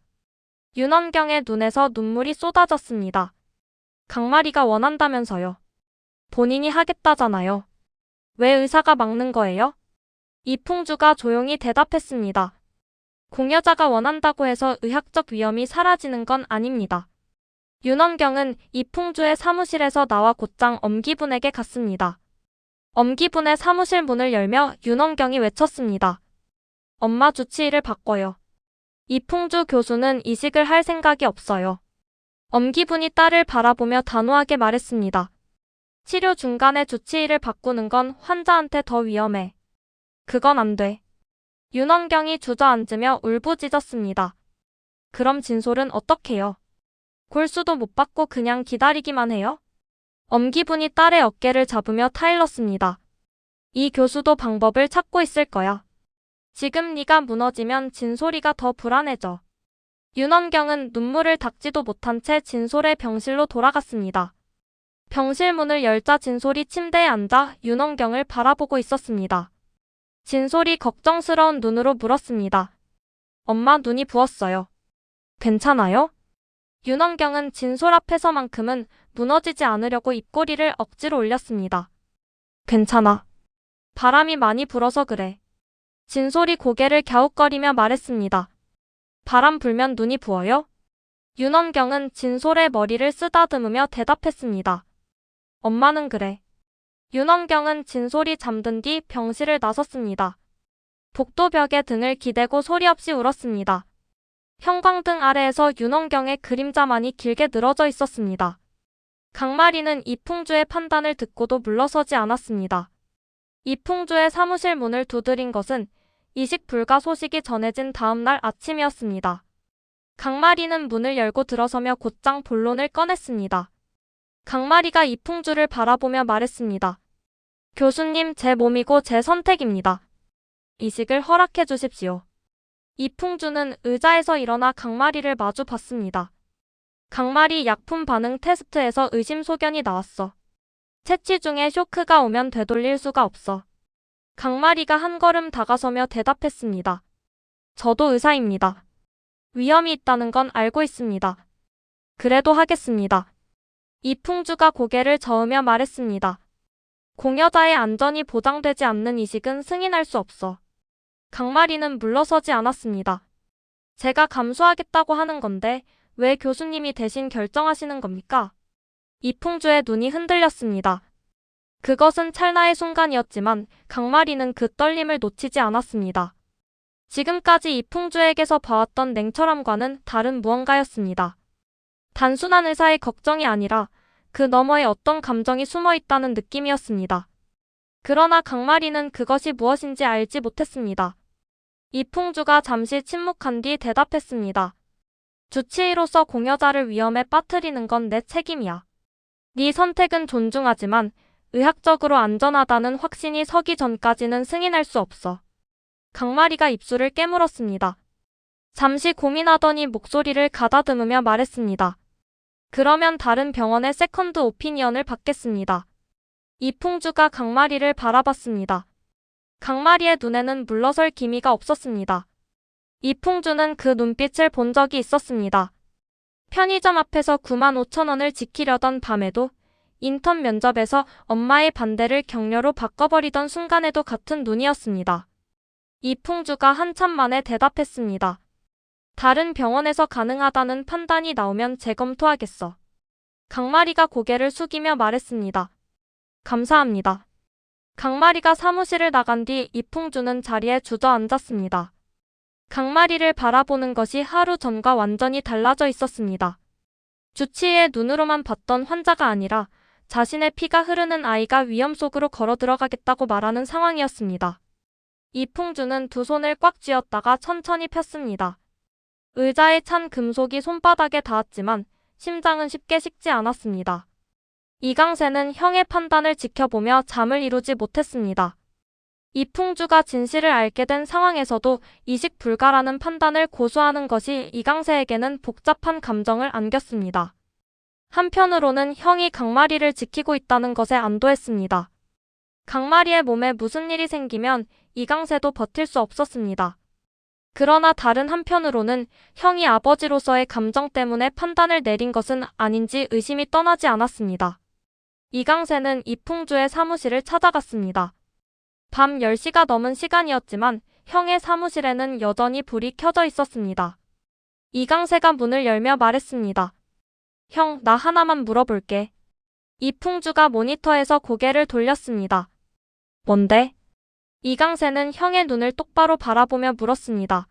윤원경의 눈에서 눈물이 쏟아졌습니다. 강마리가 원한다면서요. 본인이 하겠다잖아요. 왜 의사가 막는 거예요? 이풍주가 조용히 대답했습니다. 공여자가 원한다고 해서 의학적 위험이 사라지는 건 아닙니다. 윤원경은 이풍주의 사무실에서 나와 곧장 엄기분에게 갔습니다. 엄기분의 사무실 문을 열며 윤원경이 외쳤습니다. 엄마 주치의를 바꿔요. 이풍주 교수는 이식을 할 생각이 없어요. 엄기분이 딸을 바라보며 단호하게 말했습니다. 치료 중간에 주치의를 바꾸는 건 환자한테 더 위험해. 그건 안 돼. 윤원경이 주저앉으며 울부짖었습니다. 그럼 진솔은 어떡해요? 골수도 못 받고 그냥 기다리기만 해요? 엄기분이 딸의 어깨를 잡으며 타일렀습니다. 이 교수도 방법을 찾고 있을 거야. 지금 네가 무너지면 진솔이가 더 불안해져. 윤원경은 눈물을 닦지도 못한 채 진솔의 병실로 돌아갔습니다. 병실 문을 열자 진솔이 침대에 앉아 윤원경을 바라보고 있었습니다. 진솔이 걱정스러운 눈으로 물었습니다. 엄마, 눈이 부었어요. 괜찮아요? 윤원경은 진솔 앞에서만큼은 무너지지 않으려고 입꼬리를 억지로 올렸습니다. 괜찮아. 바람이 많이 불어서 그래. 진솔이 고개를 갸웃거리며 말했습니다. 바람 불면 눈이 부어요? 윤원경은 진솔의 머리를 쓰다듬으며 대답했습니다. 엄마는 그래. 윤원경은 진솔이 잠든 뒤 병실을 나섰습니다. 복도벽에 등을 기대고 소리 없이 울었습니다. 형광등 아래에서 윤원경의 그림자만이 길게 늘어져 있었습니다. 강마리는 이풍주의 판단을 듣고도 물러서지 않았습니다. 이풍주의 사무실 문을 두드린 것은 이식 불가 소식이 전해진 다음 날 아침이었습니다. 강마리는 문을 열고 들어서며 곧장 본론을 꺼냈습니다. 강마리가 이풍주를 바라보며 말했습니다. 교수님, 제 몸이고 제 선택입니다. 이식을 허락해 주십시오. 이풍주는 의자에서 일어나 강마리를 마주 봤습니다. 강마리, 약품 반응 테스트에서 의심소견이 나왔어. 채취 중에 쇼크가 오면 되돌릴 수가 없어. 강마리가 한 걸음 다가서며 대답했습니다. 저도 의사입니다. 위험이 있다는 건 알고 있습니다. 그래도 하겠습니다. 이풍주가 고개를 저으며 말했습니다. 공여자의 안전이 보장되지 않는 이식은 승인할 수 없어. 강마리는 물러서지 않았습니다. 제가 감수하겠다고 하는 건데 왜 교수님이 대신 결정하시는 겁니까? 이풍주의 눈이 흔들렸습니다. 그것은 찰나의 순간이었지만 강마리는 그 떨림을 놓치지 않았습니다. 지금까지 이풍주에게서 봐왔던 냉철함과는 다른 무언가였습니다. 단순한 의사의 걱정이 아니라 그 너머에 어떤 감정이 숨어 있다는 느낌이었습니다. 그러나 강마리는 그것이 무엇인지 알지 못했습니다. 이풍주가 잠시 침묵한 뒤 대답했습니다. 주치의로서 공여자를 위험에 빠뜨리는 건 내 책임이야. 네 선택은 존중하지만 의학적으로 안전하다는 확신이 서기 전까지는 승인할 수 없어. 강마리가 입술을 깨물었습니다. 잠시 고민하더니 목소리를 가다듬으며 말했습니다. 그러면 다른 병원의 세컨드 오피니언을 받겠습니다. 이풍주가 강마리를 바라봤습니다. 강마리의 눈에는 물러설 기미가 없었습니다. 이풍주는 그 눈빛을 본 적이 있었습니다. 편의점 앞에서 95,000원을 지키려던 밤에도, 인턴 면접에서 엄마의 반대를 격려로 바꿔버리던 순간에도 같은 눈이었습니다. 이풍주가 한참 만에 대답했습니다. 다른 병원에서 가능하다는 판단이 나오면 재검토하겠어. 강마리가 고개를 숙이며 말했습니다. 감사합니다. 강마리가 사무실을 나간 뒤 이풍주는 자리에 주저앉았습니다. 강마리를 바라보는 것이 하루 전과 완전히 달라져 있었습니다. 주치의의 눈으로만 봤던 환자가 아니라 자신의 피가 흐르는 아이가 위험 속으로 걸어 들어가겠다고 말하는 상황이었습니다. 이풍주는 두 손을 꽉 쥐었다가 천천히 폈습니다. 의자에 찬 금속이 손바닥에 닿았지만 심장은 쉽게 식지 않았습니다. 이강세는 형의 판단을 지켜보며 잠을 이루지 못했습니다. 이풍주가 진실을 알게 된 상황에서도 이식 불가라는 판단을 고수하는 것이 이강세에게는 복잡한 감정을 안겼습니다. 한편으로는 형이 강마리를 지키고 있다는 것에 안도했습니다. 강마리의 몸에 무슨 일이 생기면 이강세도 버틸 수 없었습니다. 그러나 다른 한편으로는 형이 아버지로서의 감정 때문에 판단을 내린 것은 아닌지 의심이 떠나지 않았습니다. 이강세는 이풍주의 사무실을 찾아갔습니다. 밤 10시가 넘은 시간이었지만 형의 사무실에는 여전히 불이 켜져 있었습니다. 이강세가 문을 열며 말했습니다. 형, 나 하나만 물어볼게. 이풍주가 모니터에서 고개를 돌렸습니다. 뭔데? 이강세는 형의 눈을 똑바로 바라보며 물었습니다.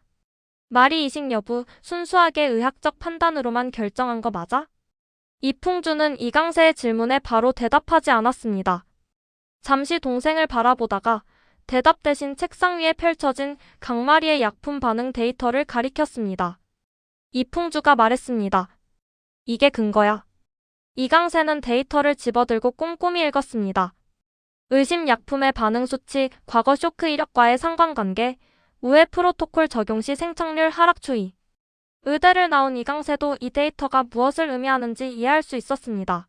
마리 이식 여부 순수하게 의학적 판단으로만 결정한 거 맞아? 이풍주는 이강세의 질문에 바로 대답하지 않았습니다. 잠시 동생을 바라보다가 대답 대신 책상 위에 펼쳐진 강마리의 약품 반응 데이터를 가리켰습니다. 이풍주가 말했습니다. 이게 근거야. 이강세는 데이터를 집어들고 꼼꼼히 읽었습니다. 의심 약품의 반응 수치, 과거 쇼크 이력과의 상관관계, 우회 프로토콜 적용 시 생착률 하락 추이. 의대를 나온 이강세도 이 데이터가 무엇을 의미하는지 이해할 수 있었습니다.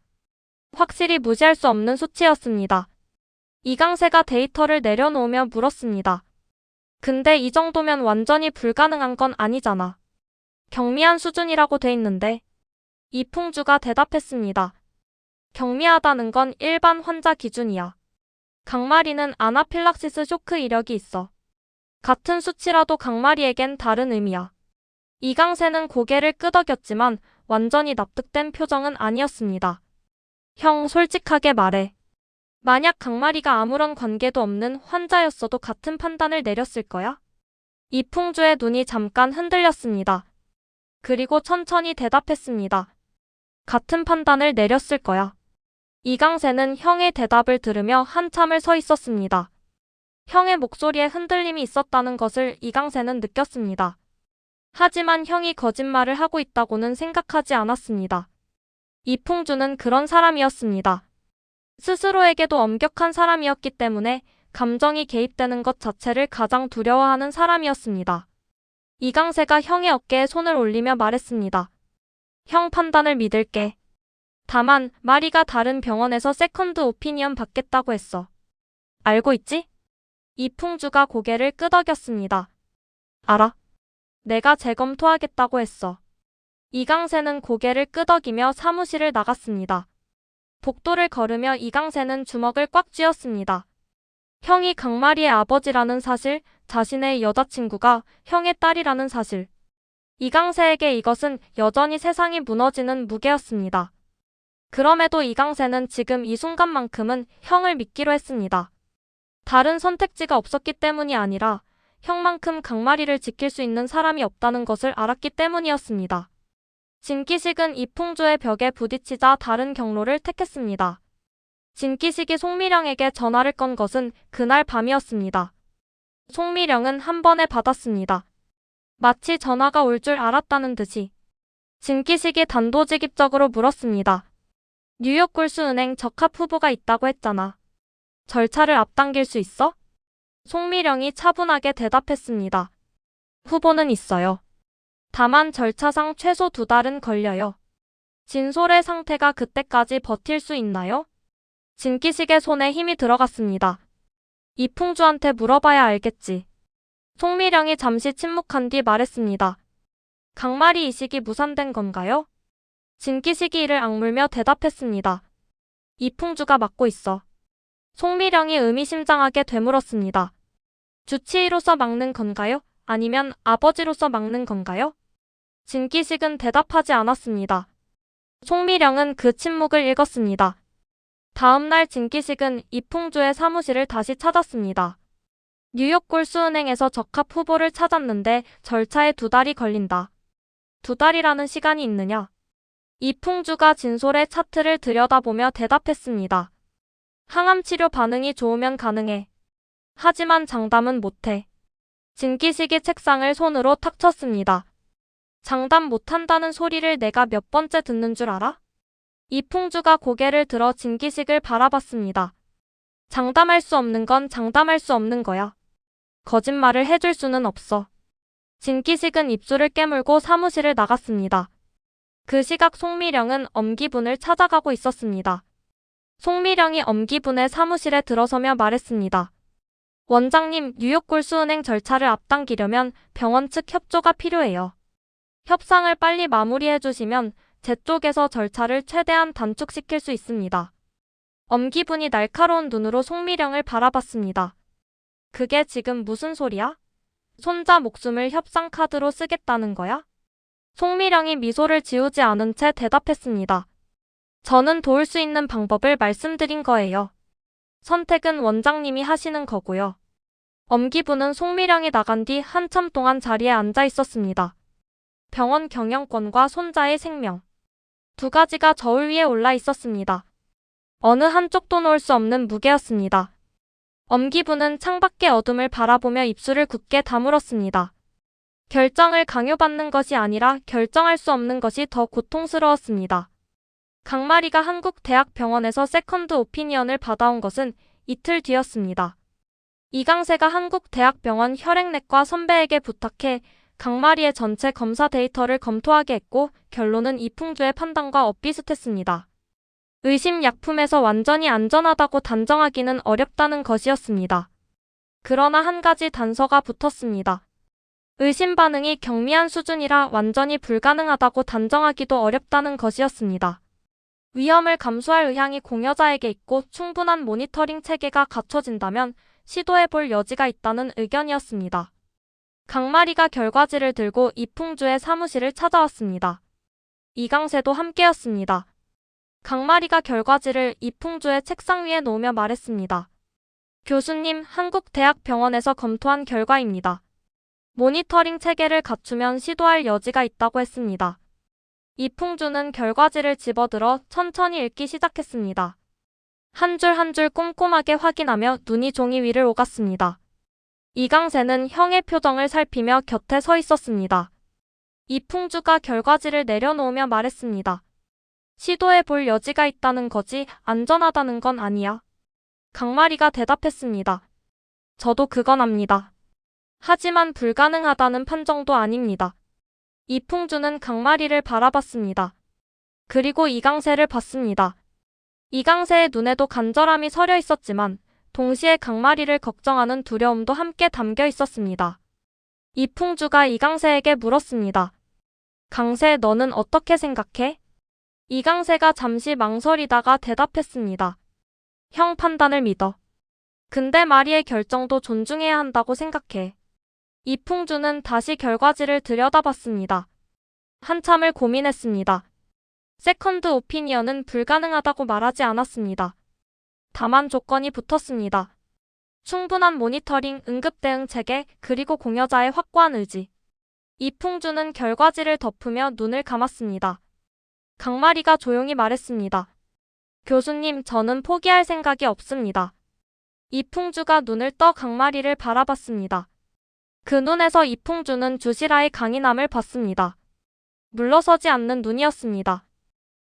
확실히 무시할 수 없는 수치였습니다. 이강세가 데이터를 내려놓으며 물었습니다. 근데 이 정도면 완전히 불가능한 건 아니잖아. 경미한 수준이라고 돼 있는데. 이풍주가 대답했습니다. 경미하다는 건 일반 환자 기준이야. 강마리는 아나필락시스 쇼크 이력이 있어. 같은 수치라도 강마리에겐 다른 의미야. 이강세는 고개를 끄덕였지만 완전히 납득된 표정은 아니었습니다. 형, 솔직하게 말해. 만약 강마리가 아무런 관계도 없는 환자였어도 같은 판단을 내렸을 거야? 이풍주의 눈이 잠깐 흔들렸습니다. 그리고 천천히 대답했습니다. 같은 판단을 내렸을 거야. 이강세는 형의 대답을 들으며 한참을 서 있었습니다. 형의 목소리에 흔들림이 있었다는 것을 이강세는 느꼈습니다. 하지만 형이 거짓말을 하고 있다고는 생각하지 않았습니다. 이풍주는 그런 사람이었습니다. 스스로에게도 엄격한 사람이었기 때문에 감정이 개입되는 것 자체를 가장 두려워하는 사람이었습니다. 이강세가 형의 어깨에 손을 올리며 말했습니다. 형 판단을 믿을게. 다만 마리가 다른 병원에서 세컨드 오피니언 받겠다고 했어. 알고 있지? 이풍주가 고개를 끄덕였습니다. 알아. 내가 재검토하겠다고 했어. 이강세는 고개를 끄덕이며 사무실을 나갔습니다. 복도를 걸으며 이강세는 주먹을 꽉 쥐었습니다. 형이 강마리의 아버지라는 사실, 자신의 여자친구가 형의 딸이라는 사실. 이강세에게 이것은 여전히 세상이 무너지는 무게였습니다. 그럼에도 이강세는 지금 이 순간만큼은 형을 믿기로 했습니다. 다른 선택지가 없었기 때문이 아니라 형만큼 강마리를 지킬 수 있는 사람이 없다는 것을 알았기 때문이었습니다. 진기식은 이풍주의 벽에 부딪히자 다른 경로를 택했습니다. 진기식이 송미령에게 전화를 건 것은 그날 밤이었습니다. 송미령은 한 번에 받았습니다. 마치 전화가 올 줄 알았다는 듯이. 진기식이 단도직입적으로 물었습니다. 뉴욕 굴수은행 적합 후보가 있다고 했잖아. 절차를 앞당길 수 있어? 송미령이 차분하게 대답했습니다. 후보는 있어요. 다만 절차상 최소 2달은 걸려요. 진솔의 상태가 그때까지 버틸 수 있나요? 진기식의 손에 힘이 들어갔습니다. 이풍주한테 물어봐야 알겠지. 송미령이 잠시 침묵한 뒤 말했습니다. 강마리 이식이 무산된 건가요? 진기식이 이를 악물며 대답했습니다. 이풍주가 맡고 있어. 송미령이 의미심장하게 되물었습니다. 주치의로서 막는 건가요? 아니면 아버지로서 막는 건가요? 진기식은 대답하지 않았습니다. 송미령은 그 침묵을 읽었습니다. 다음 날 진기식은 이풍주의 사무실을 다시 찾았습니다. 뉴욕 굴수은행에서 적합 후보를 찾았는데 절차에 2달이 걸린다. 2달이라는 시간이 있느냐? 이풍주가 진솔의 차트를 들여다보며 대답했습니다. 항암 치료 반응이 좋으면 가능해. 하지만 장담은 못해. 진기식이 책상을 손으로 탁 쳤습니다. 장담 못한다는 소리를 내가 몇 번째 듣는 줄 알아? 이풍주가 고개를 들어 진기식을 바라봤습니다. 장담할 수 없는 건 장담할 수 없는 거야. 거짓말을 해줄 수는 없어. 진기식은 입술을 깨물고 사무실을 나갔습니다. 그 시각 송미령은 엄기분을 찾아가고 있었습니다. 송미령이 엄기분의 사무실에 들어서며 말했습니다. 원장님, 뉴욕 굴수은행 절차를 앞당기려면 병원 측 협조가 필요해요. 협상을 빨리 마무리해 주시면 제 쪽에서 절차를 최대한 단축시킬 수 있습니다. 엄기분이 날카로운 눈으로 송미령을 바라봤습니다. 그게 지금 무슨 소리야? 손자 목숨을 협상 카드로 쓰겠다는 거야? 송미령이 미소를 지우지 않은 채 대답했습니다. 저는 도울 수 있는 방법을 말씀드린 거예요. 선택은 원장님이 하시는 거고요. 엄기부는 송미령이 나간 뒤 한참 동안 자리에 앉아 있었습니다. 병원 경영권과 손자의 생명. 2가지가 저울 위에 올라 있었습니다. 어느 한쪽도 놓을 수 없는 무게였습니다. 엄기부는 창밖의 어둠을 바라보며 입술을 굳게 다물었습니다. 결정을 강요받는 것이 아니라 결정할 수 없는 것이 더 고통스러웠습니다. 강마리가 한국대학병원에서 세컨드 오피니언을 받아온 것은 이틀 뒤였습니다. 이강세가 한국대학병원 혈액내과 선배에게 부탁해 강마리의 전체 검사 데이터를 검토하게 했고 결론은 이풍주의 판단과 엇비슷했습니다. 의심 약품에서 완전히 안전하다고 단정하기는 어렵다는 것이었습니다. 그러나 한 가지 단서가 붙었습니다. 의심 반응이 경미한 수준이라 완전히 불가능하다고 단정하기도 어렵다는 것이었습니다. 위험을 감수할 의향이 공여자에게 있고 충분한 모니터링 체계가 갖춰진다면 시도해볼 여지가 있다는 의견이었습니다. 강마리가 결과지를 들고 이풍주의 사무실을 찾아왔습니다. 이강세도 함께였습니다. 강마리가 결과지를 이풍주의 책상 위에 놓으며 말했습니다. 교수님, 한국대학병원에서 검토한 결과입니다. 모니터링 체계를 갖추면 시도할 여지가 있다고 했습니다. 이풍주는 결과지를 집어들어 천천히 읽기 시작했습니다. 한 줄 한 줄 꼼꼼하게 확인하며 눈이 종이 위를 오갔습니다. 이강세는 형의 표정을 살피며 곁에 서 있었습니다. 이풍주가 결과지를 내려놓으며 말했습니다. 시도해볼 여지가 있다는 거지 안전하다는 건 아니야. 강마리가 대답했습니다. 저도 그건 압니다. 하지만 불가능하다는 판정도 아닙니다. 이풍주는 강마리를 바라봤습니다. 그리고 이강세를 봤습니다. 이강세의 눈에도 간절함이 서려 있었지만 동시에 강마리를 걱정하는 두려움도 함께 담겨 있었습니다. 이풍주가 이강세에게 물었습니다. 강세, 너는 어떻게 생각해? 이강세가 잠시 망설이다가 대답했습니다. 형 판단을 믿어. 근데 마리의 결정도 존중해야 한다고 생각해. 이풍주는 다시 결과지를 들여다봤습니다. 한참을 고민했습니다. 세컨드 오피니언은 불가능하다고 말하지 않았습니다. 다만 조건이 붙었습니다. 충분한 모니터링, 응급 대응 체계, 그리고 공여자의 확고한 의지. 이풍주는 결과지를 덮으며 눈을 감았습니다. 강마리가 조용히 말했습니다. 교수님, 저는 포기할 생각이 없습니다. 이풍주가 눈을 떠 강마리를 바라봤습니다. 그 눈에서 이풍주는 주시라의 강인함을 봤습니다. 물러서지 않는 눈이었습니다.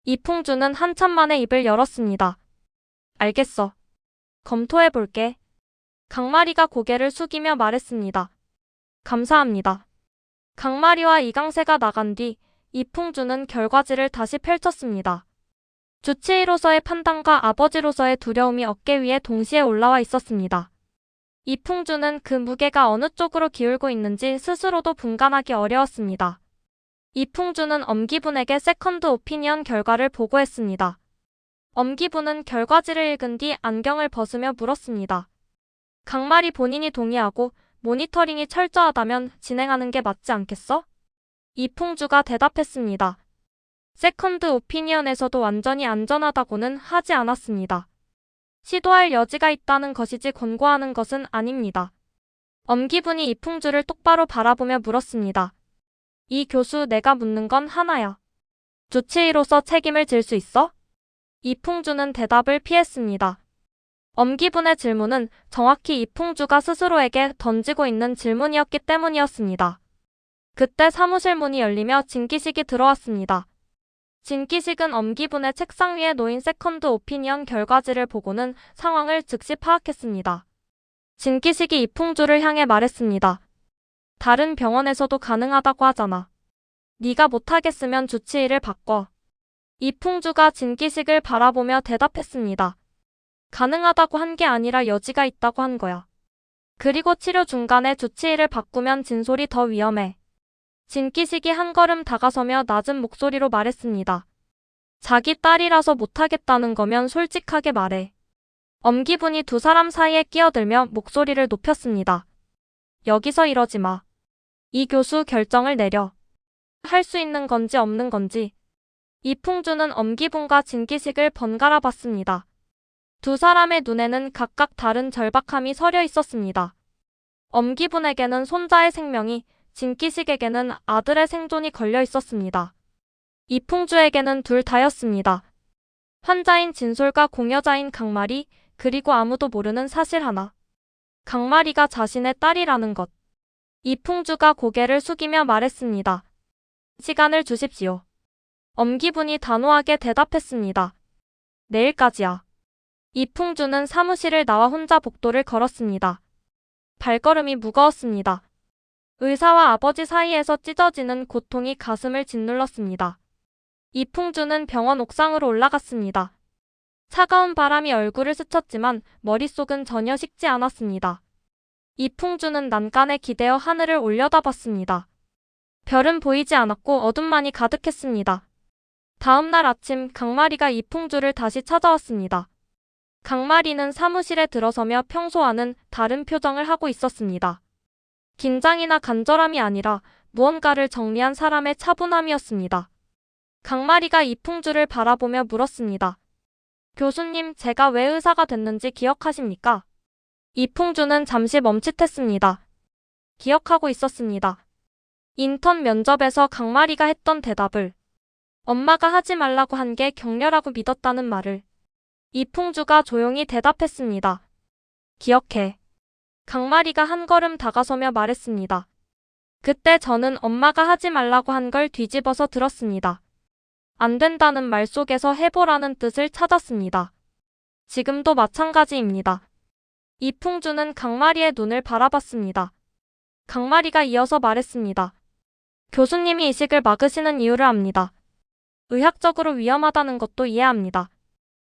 이풍주는 한참 만에 입을 열었습니다. 알겠어. 검토해볼게. 강마리가 고개를 숙이며 말했습니다. 감사합니다. 강마리와 이강세가 나간 뒤 이풍주는 결과지를 다시 펼쳤습니다. 주치의로서의 판단과 아버지로서의 두려움이 어깨 위에 동시에 올라와 있었습니다. 이풍주는 그 무게가 어느 쪽으로 기울고 있는지 스스로도 분간하기 어려웠습니다. 이풍주는 엄기분에게 세컨드 오피니언 결과를 보고했습니다. 엄기분은 결과지를 읽은 뒤 안경을 벗으며 물었습니다. 강마리 본인이 동의하고 모니터링이 철저하다면 진행하는 게 맞지 않겠어? 이풍주가 대답했습니다. 세컨드 오피니언에서도 완전히 안전하다고는 하지 않았습니다. 시도할 여지가 있다는 것이지 권고하는 것은 아닙니다. 엄기분이 이풍주를 똑바로 바라보며 물었습니다. 이 교수, 내가 묻는 건 하나야. 주치의로서 책임을 질 수 있어? 이풍주는 대답을 피했습니다. 엄기분의 질문은 정확히 이풍주가 스스로에게 던지고 있는 질문이었기 때문이었습니다. 그때 사무실 문이 열리며 진기식이 들어왔습니다. 진기식은 엄기분의 책상 위에 놓인 세컨드 오피니언 결과지를 보고는 상황을 즉시 파악했습니다. 진기식이 이풍주를 향해 말했습니다. 다른 병원에서도 가능하다고 하잖아. 네가 못하겠으면 주치의를 바꿔. 이풍주가 진기식을 바라보며 대답했습니다. 가능하다고 한 게 아니라 여지가 있다고 한 거야. 그리고 치료 중간에 주치의를 바꾸면 진솔이 더 위험해. 진기식이 한 걸음 다가서며 낮은 목소리로 말했습니다. 자기 딸이라서 못하겠다는 거면 솔직하게 말해. 엄기분이 두 사람 사이에 끼어들며 목소리를 높였습니다. 여기서 이러지 마. 이 교수 결정을 내려. 할 수 있는 건지 없는 건지. 이풍주는 엄기분과 진기식을 번갈아 봤습니다. 두 사람의 눈에는 각각 다른 절박함이 서려 있었습니다. 엄기분에게는 손자의 생명이, 진기식에게는 아들의 생존이 걸려 있었습니다. 이풍주에게는 둘 다였습니다. 환자인 진솔과 공여자인 강마리, 그리고 아무도 모르는 사실 하나. 강마리가 자신의 딸이라는 것. 이풍주가 고개를 숙이며 말했습니다. 시간을 주십시오. 엄기분이 단호하게 대답했습니다. 내일까지야. 이풍주는 사무실을 나와 혼자 복도를 걸었습니다. 발걸음이 무거웠습니다. 의사와 아버지 사이에서 찢어지는 고통이 가슴을 짓눌렀습니다. 이풍주는 병원 옥상으로 올라갔습니다. 차가운 바람이 얼굴을 스쳤지만 머릿속은 전혀 식지 않았습니다. 이풍주는 난간에 기대어 하늘을 올려다봤습니다. 별은 보이지 않았고 어둠만이 가득했습니다. 다음 날 아침 강마리가 이풍주를 다시 찾아왔습니다. 강마리는 사무실에 들어서며 평소와는 다른 표정을 하고 있었습니다. 긴장이나 간절함이 아니라 무언가를 정리한 사람의 차분함이었습니다. 강마리가 이풍주를 바라보며 물었습니다. 교수님, 제가 왜 의사가 됐는지 기억하십니까? 이풍주는 잠시 멈칫했습니다. 기억하고 있었습니다. 인턴 면접에서 강마리가 했던 대답을, 엄마가 하지 말라고 한 게 격려라고 믿었다는 말을. 이풍주가 조용히 대답했습니다. 기억해. 강마리가 한 걸음 다가서며 말했습니다. 그때 저는 엄마가 하지 말라고 한 걸 뒤집어서 들었습니다. 안 된다는 말 속에서 해보라는 뜻을 찾았습니다. 지금도 마찬가지입니다. 이풍주는 강마리의 눈을 바라봤습니다. 강마리가 이어서 말했습니다. 교수님이 이식을 막으시는 이유를 압니다. 의학적으로 위험하다는 것도 이해합니다.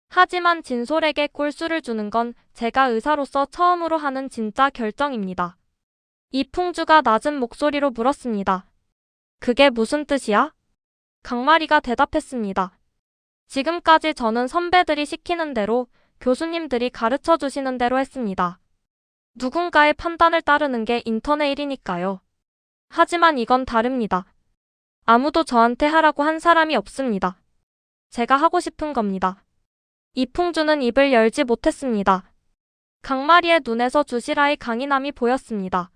하지만 진솔에게 꼴수를 주는 건 제가 의사로서 처음으로 하는 진짜 결정입니다. 이풍주가 낮은 목소리로 물었습니다. 그게 무슨 뜻이야? 강마리가 대답했습니다. 지금까지 저는 선배들이 시키는 대로, 교수님들이 가르쳐 주시는 대로 했습니다. 누군가의 판단을 따르는 게 인턴의 일이니까요. 하지만 이건 다릅니다. 아무도 저한테 하라고 한 사람이 없습니다. 제가 하고 싶은 겁니다. 이풍주는 입을 열지 못했습니다. 강마리의 눈에서 주시라의 강인함이 보였습니다.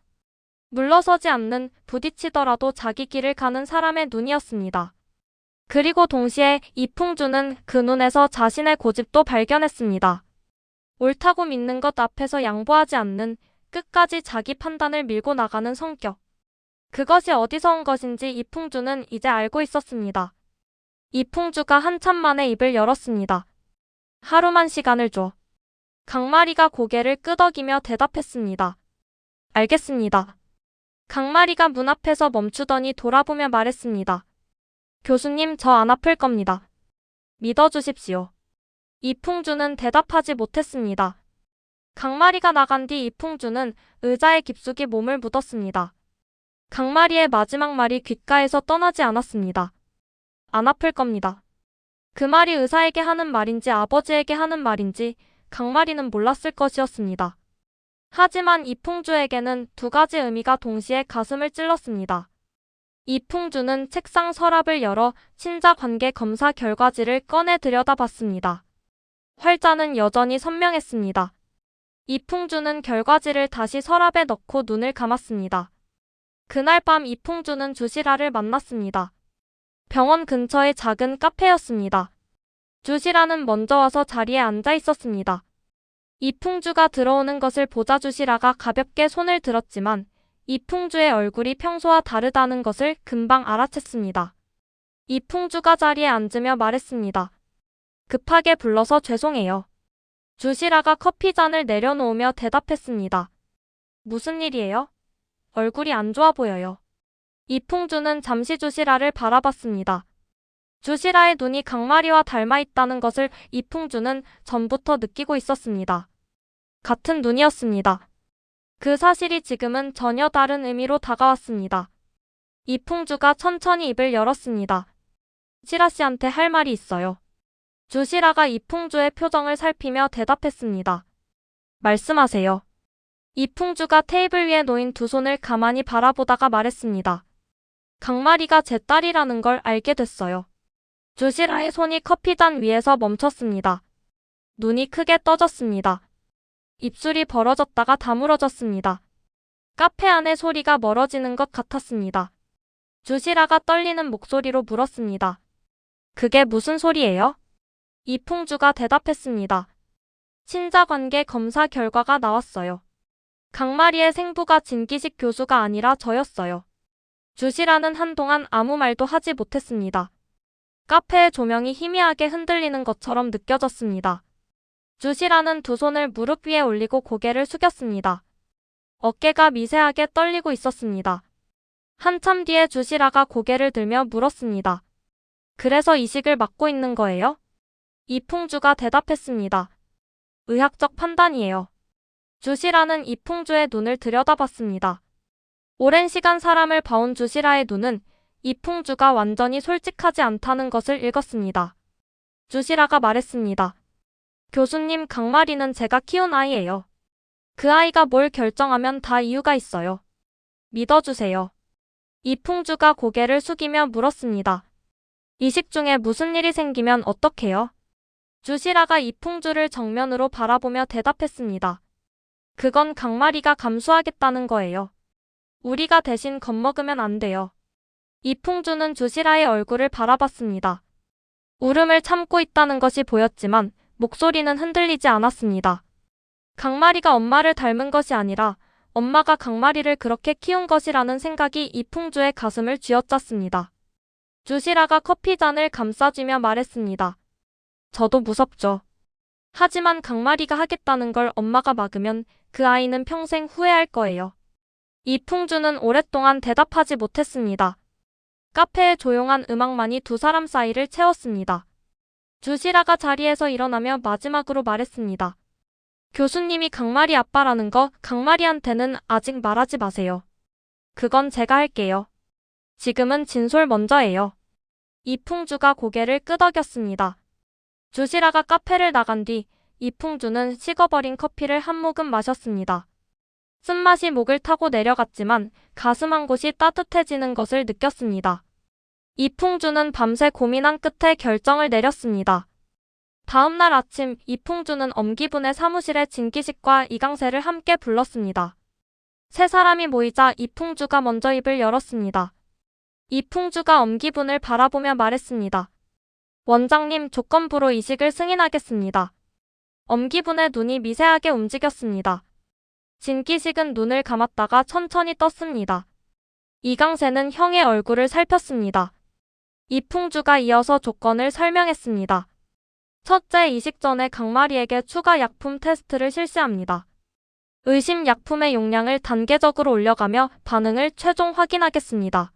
물러서지 않는, 부딪히더라도 자기 길을 가는 사람의 눈이었습니다. 그리고 동시에 이풍주는 그 눈에서 자신의 고집도 발견했습니다. 옳다고 믿는 것 앞에서 양보하지 않는, 끝까지 자기 판단을 밀고 나가는 성격. 그것이 어디서 온 것인지 이풍주는 이제 알고 있었습니다. 이풍주가 한참 만에 입을 열었습니다. 하루만 시간을 줘. 강마리가 고개를 끄덕이며 대답했습니다. 알겠습니다. 강마리가 문 앞에서 멈추더니 돌아보며 말했습니다. 교수님, 저 안 아플 겁니다. 믿어주십시오. 이풍주는 대답하지 못했습니다. 강마리가 나간 뒤 이풍주는 의자에 깊숙이 몸을 묻었습니다. 강마리의 마지막 말이 귓가에서 떠나지 않았습니다. 안 아플 겁니다. 그 말이 의사에게 하는 말인지 아버지에게 하는 말인지 강마리는 몰랐을 것이었습니다. 하지만 이풍주에게는 두 가지 의미가 동시에 가슴을 찔렀습니다. 이풍주는 책상 서랍을 열어 친자관계 검사 결과지를 꺼내 들여다봤습니다. 활자는 여전히 선명했습니다. 이풍주는 결과지를 다시 서랍에 넣고 눈을 감았습니다. 그날 밤 이풍주는 주시라를 만났습니다. 병원 근처의 작은 카페였습니다. 주시라는 먼저 와서 자리에 앉아 있었습니다. 이풍주가 들어오는 것을 보자 주시라가 가볍게 손을 들었지만 이풍주의 얼굴이 평소와 다르다는 것을 금방 알아챘습니다. 이풍주가 자리에 앉으며 말했습니다. 급하게 불러서 죄송해요. 주시라가 커피잔을 내려놓으며 대답했습니다. 무슨 일이에요? 얼굴이 안 좋아 보여요. 이풍주는 잠시 주시라를 바라봤습니다. 주시라의 눈이 강마리와 닮아 있다는 것을 이풍주는 전부터 느끼고 있었습니다. 같은 눈이었습니다. 그 사실이 지금은 전혀 다른 의미로 다가왔습니다. 이풍주가 천천히 입을 열었습니다. 시라 씨한테 할 말이 있어요. 주시라가 이풍주의 표정을 살피며 대답했습니다. 말씀하세요. 이풍주가 테이블 위에 놓인 두 손을 가만히 바라보다가 말했습니다. 강마리가 제 딸이라는 걸 알게 됐어요. 주시라의 손이 커피잔 위에서 멈췄습니다. 눈이 크게 떠졌습니다. 입술이 벌어졌다가 다물어졌습니다. 카페 안의 소리가 멀어지는 것 같았습니다. 주시라가 떨리는 목소리로 물었습니다. 그게 무슨 소리예요? 이풍주가 대답했습니다. 친자관계 검사 결과가 나왔어요. 강마리의 생부가 진기식 교수가 아니라 저였어요. 주시라는 한동안 아무 말도 하지 못했습니다. 카페의 조명이 희미하게 흔들리는 것처럼 느껴졌습니다. 주시라는 두 손을 무릎 위에 올리고 고개를 숙였습니다. 어깨가 미세하게 떨리고 있었습니다. 한참 뒤에 주시라가 고개를 들며 물었습니다. 그래서 이식을 막고 있는 거예요? 이풍주가 대답했습니다. 의학적 판단이에요. 주시라는 이풍주의 눈을 들여다봤습니다. 오랜 시간 사람을 봐온 주시라의 눈은 이풍주가 완전히 솔직하지 않다는 것을 읽었습니다. 주시라가 말했습니다. 교수님, 강마리는 제가 키운 아이예요. 그 아이가 뭘 결정하면 다 이유가 있어요. 믿어주세요. 이풍주가 고개를 숙이며 물었습니다. 이식 중에 무슨 일이 생기면 어떡해요? 주시라가 이풍주를 정면으로 바라보며 대답했습니다. 그건 강마리가 감수하겠다는 거예요. 우리가 대신 겁먹으면 안 돼요. 이풍주는 주시라의 얼굴을 바라봤습니다. 울음을 참고 있다는 것이 보였지만 목소리는 흔들리지 않았습니다. 강마리가 엄마를 닮은 것이 아니라 엄마가 강마리를 그렇게 키운 것이라는 생각이 이풍주의 가슴을 쥐어짰습니다. 주시라가 커피잔을 감싸주며 말했습니다. 저도 무섭죠. 하지만 강마리가 하겠다는 걸 엄마가 막으면 그 아이는 평생 후회할 거예요. 이풍주는 오랫동안 대답하지 못했습니다. 카페의 조용한 음악만이 두 사람 사이를 채웠습니다. 주시라가 자리에서 일어나며 마지막으로 말했습니다. 교수님이 강마리 아빠라는 거 강마리한테는 아직 말하지 마세요. 그건 제가 할게요. 지금은 진솔 먼저예요. 이풍주가 고개를 끄덕였습니다. 주시라가 카페를 나간 뒤 이풍주는 식어버린 커피를 한 모금 마셨습니다. 쓴맛이 목을 타고 내려갔지만 가슴 한 곳이 따뜻해지는 것을 느꼈습니다. 이풍주는 밤새 고민한 끝에 결정을 내렸습니다. 다음 날 아침 이풍주는 엄기분의 사무실에 진기식과 이강세를 함께 불렀습니다. 세 사람이 모이자 이풍주가 먼저 입을 열었습니다. 이풍주가 엄기분을 바라보며 말했습니다. 원장님, 조건부로 이식을 승인하겠습니다. 엄기분의 눈이 미세하게 움직였습니다. 진기식은 눈을 감았다가 천천히 떴습니다. 이강세는 형의 얼굴을 살폈습니다. 이풍주가 이어서 조건을 설명했습니다. 첫째, 이식 전에 강마리에게 추가 약품 테스트를 실시합니다. 의심 약품의 용량을 단계적으로 올려가며 반응을 최종 확인하겠습니다.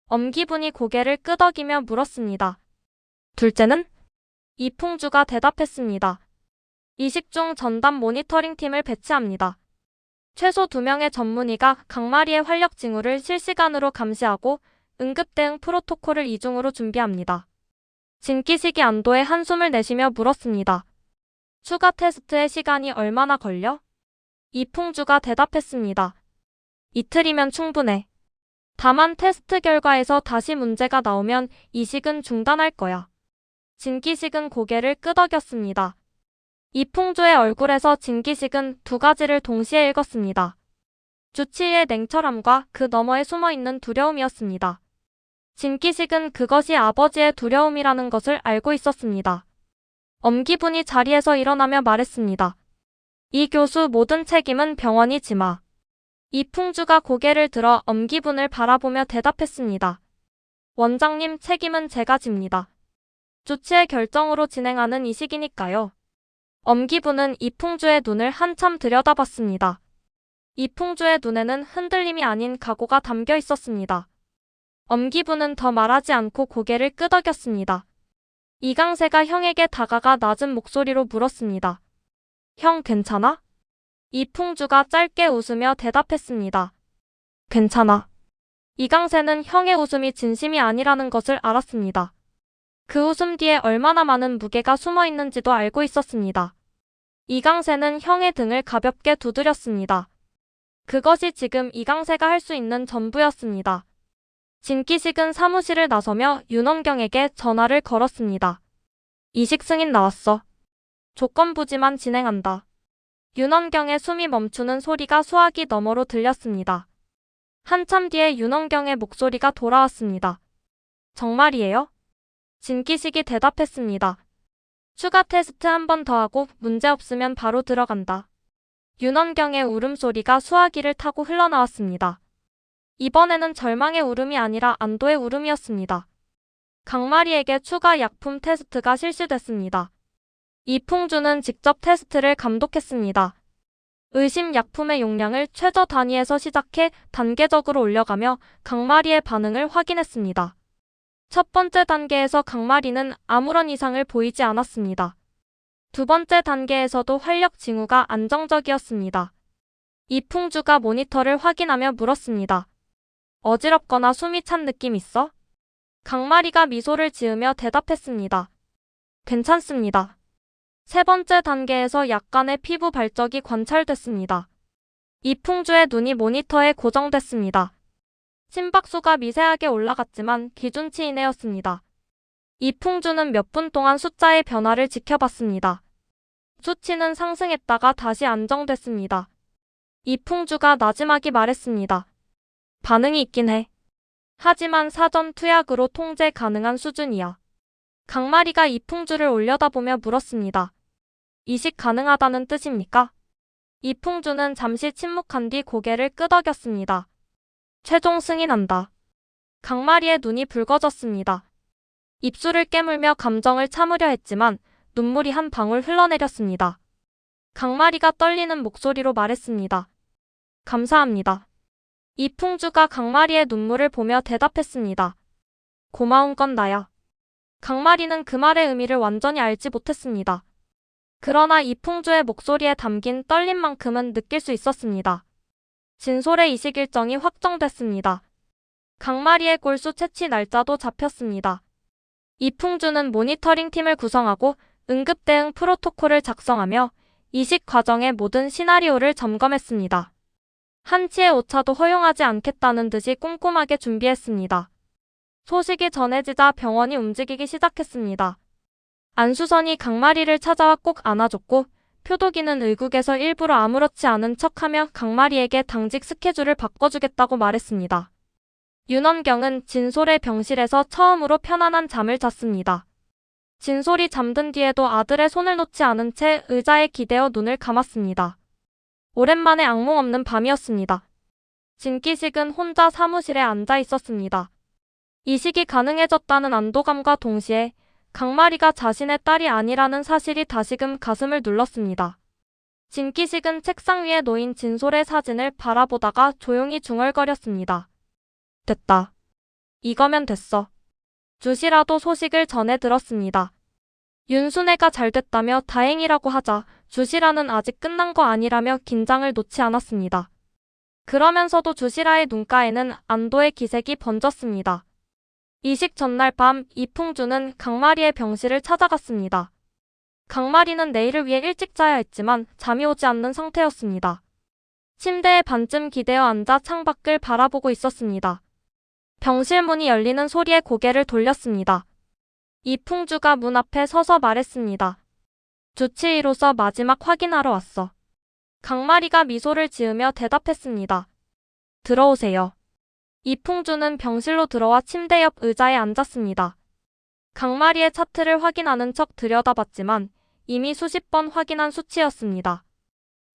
엄기분이 고개를 끄덕이며 물었습니다. 둘째는? 이풍주가 대답했습니다. 이식 중 전담 모니터링 팀을 배치합니다. 최소 2명의 전문의가 강마리의 활력 징후를 실시간으로 감시하고 응급 대응 프로토콜을 이중으로 준비합니다. 진기식이 안도의 한숨을 내쉬며 물었습니다. 추가 테스트의 시간이 얼마나 걸려? 이풍주가 대답했습니다. 이틀이면 충분해. 다만 테스트 결과에서 다시 문제가 나오면 이식은 중단할 거야. 진기식은 고개를 끄덕였습니다. 이풍주의 얼굴에서 진기식은 두 가지를 동시에 읽었습니다. 주치의의 냉철함과 그 너머에 숨어있는 두려움이었습니다. 진기식은 그것이 아버지의 두려움이라는 것을 알고 있었습니다. 엄기분이 자리에서 일어나며 말했습니다. 이 교수 모든 책임은 병원이 지마. 이풍주가 고개를 들어 엄기분을 바라보며 대답했습니다. 원장님, 책임은 제가 집니다. 주치의 결정으로 진행하는 이식이니까요. 엄기분은 이풍주의 눈을 한참 들여다봤습니다. 이풍주의 눈에는 흔들림이 아닌 각오가 담겨 있었습니다. 엄기분은 더 말하지 않고 고개를 끄덕였습니다. 이강세가 형에게 다가가 낮은 목소리로 물었습니다. 형, 괜찮아? 이풍주가 짧게 웃으며 대답했습니다. 괜찮아. 이강세는 형의 웃음이 진심이 아니라는 것을 알았습니다. 그 웃음 뒤에 얼마나 많은 무게가 숨어 있는지도 알고 있었습니다. 이강세는 형의 등을 가볍게 두드렸습니다. 그것이 지금 이강세가 할 수 있는 전부였습니다. 진기식은 사무실을 나서며 윤원경에게 전화를 걸었습니다. 이식 승인 나왔어. 조건부지만 진행한다. 윤원경의 숨이 멈추는 소리가 수화기 너머로 들렸습니다. 한참 뒤에 윤원경의 목소리가 돌아왔습니다. 정말이에요? 진기식이 대답했습니다. 추가 테스트 한 번 더 하고 문제 없으면 바로 들어간다. 윤원경의 울음소리가 수화기를 타고 흘러나왔습니다. 이번에는 절망의 울음이 아니라 안도의 울음이었습니다. 강마리에게 추가 약품 테스트가 실시됐습니다. 이풍주는 직접 테스트를 감독했습니다. 의심 약품의 용량을 최저 단위에서 시작해 단계적으로 올려가며 강마리의 반응을 확인했습니다. 첫 번째 단계에서 강마리는 아무런 이상을 보이지 않았습니다. 두 번째 단계에서도 활력 징후가 안정적이었습니다. 이풍주가 모니터를 확인하며 물었습니다. 어지럽거나 숨이 찬 느낌 있어? 강마리가 미소를 지으며 대답했습니다. 괜찮습니다. 세 번째 단계에서 약간의 피부 발적이 관찰됐습니다. 이풍주의 눈이 모니터에 고정됐습니다. 심박수가 미세하게 올라갔지만 기준치 이내였습니다. 이풍주는 몇 분 동안 숫자의 변화를 지켜봤습니다. 수치는 상승했다가 다시 안정됐습니다. 이풍주가 나지막이 말했습니다. 반응이 있긴 해. 하지만 사전 투약으로 통제 가능한 수준이야. 강마리가 이풍주를 올려다보며 물었습니다. 이식 가능하다는 뜻입니까? 이풍주는 잠시 침묵한 뒤 고개를 끄덕였습니다. 최종 승인한다. 강마리의 눈이 붉어졌습니다. 입술을 깨물며 감정을 참으려 했지만 눈물이 한 방울 흘러내렸습니다. 강마리가 떨리는 목소리로 말했습니다. 감사합니다. 이풍주가 강마리의 눈물을 보며 대답했습니다. 고마운 건 나야. 강마리는 그 말의 의미를 완전히 알지 못했습니다. 그러나 이풍주의 목소리에 담긴 떨림만큼은 느낄 수 있었습니다. 진솔의 이식 일정이 확정됐습니다. 강마리의 골수 채취 날짜도 잡혔습니다. 이풍주는 모니터링 팀을 구성하고 응급 대응 프로토콜을 작성하며 이식 과정의 모든 시나리오를 점검했습니다. 한치의 오차도 허용하지 않겠다는 듯이 꼼꼼하게 준비했습니다. 소식이 전해지자 병원이 움직이기 시작했습니다. 안수선이 강마리를 찾아와 꼭 안아줬고 표독이는 의국에서 일부러 아무렇지 않은 척하며 강마리에게 당직 스케줄을 바꿔주겠다고 말했습니다. 윤원경은 진솔의 병실에서 처음으로 편안한 잠을 잤습니다. 진솔이 잠든 뒤에도 아들의 손을 놓지 않은 채 의자에 기대어 눈을 감았습니다. 오랜만에 악몽 없는 밤이었습니다. 진기식은 혼자 사무실에 앉아 있었습니다. 이식이 가능해졌다는 안도감과 동시에 강마리가 자신의 딸이 아니라는 사실이 다시금 가슴을 눌렀습니다. 진기식은 책상 위에 놓인 진솔의 사진을 바라보다가 조용히 중얼거렸습니다. 됐다. 이거면 됐어. 주시라도 소식을 전해 들었습니다. 윤순애가 잘 됐다며 다행이라고 하자 주시라는 아직 끝난 거 아니라며 긴장을 놓지 않았습니다. 그러면서도 주시라의 눈가에는 안도의 기색이 번졌습니다. 이식 전날 밤 이풍주는 강마리의 병실을 찾아갔습니다. 강마리는 내일을 위해 일찍 자야 했지만 잠이 오지 않는 상태였습니다. 침대에 반쯤 기대어 앉아 창밖을 바라보고 있었습니다. 병실 문이 열리는 소리에 고개를 돌렸습니다. 이풍주가 문 앞에 서서 말했습니다. 주치의로서 마지막 확인하러 왔어. 강마리가 미소를 지으며 대답했습니다. 들어오세요. 이풍주는 병실로 들어와 침대 옆 의자에 앉았습니다. 강마리의 차트를 확인하는 척 들여다봤지만 이미 수십 번 확인한 수치였습니다.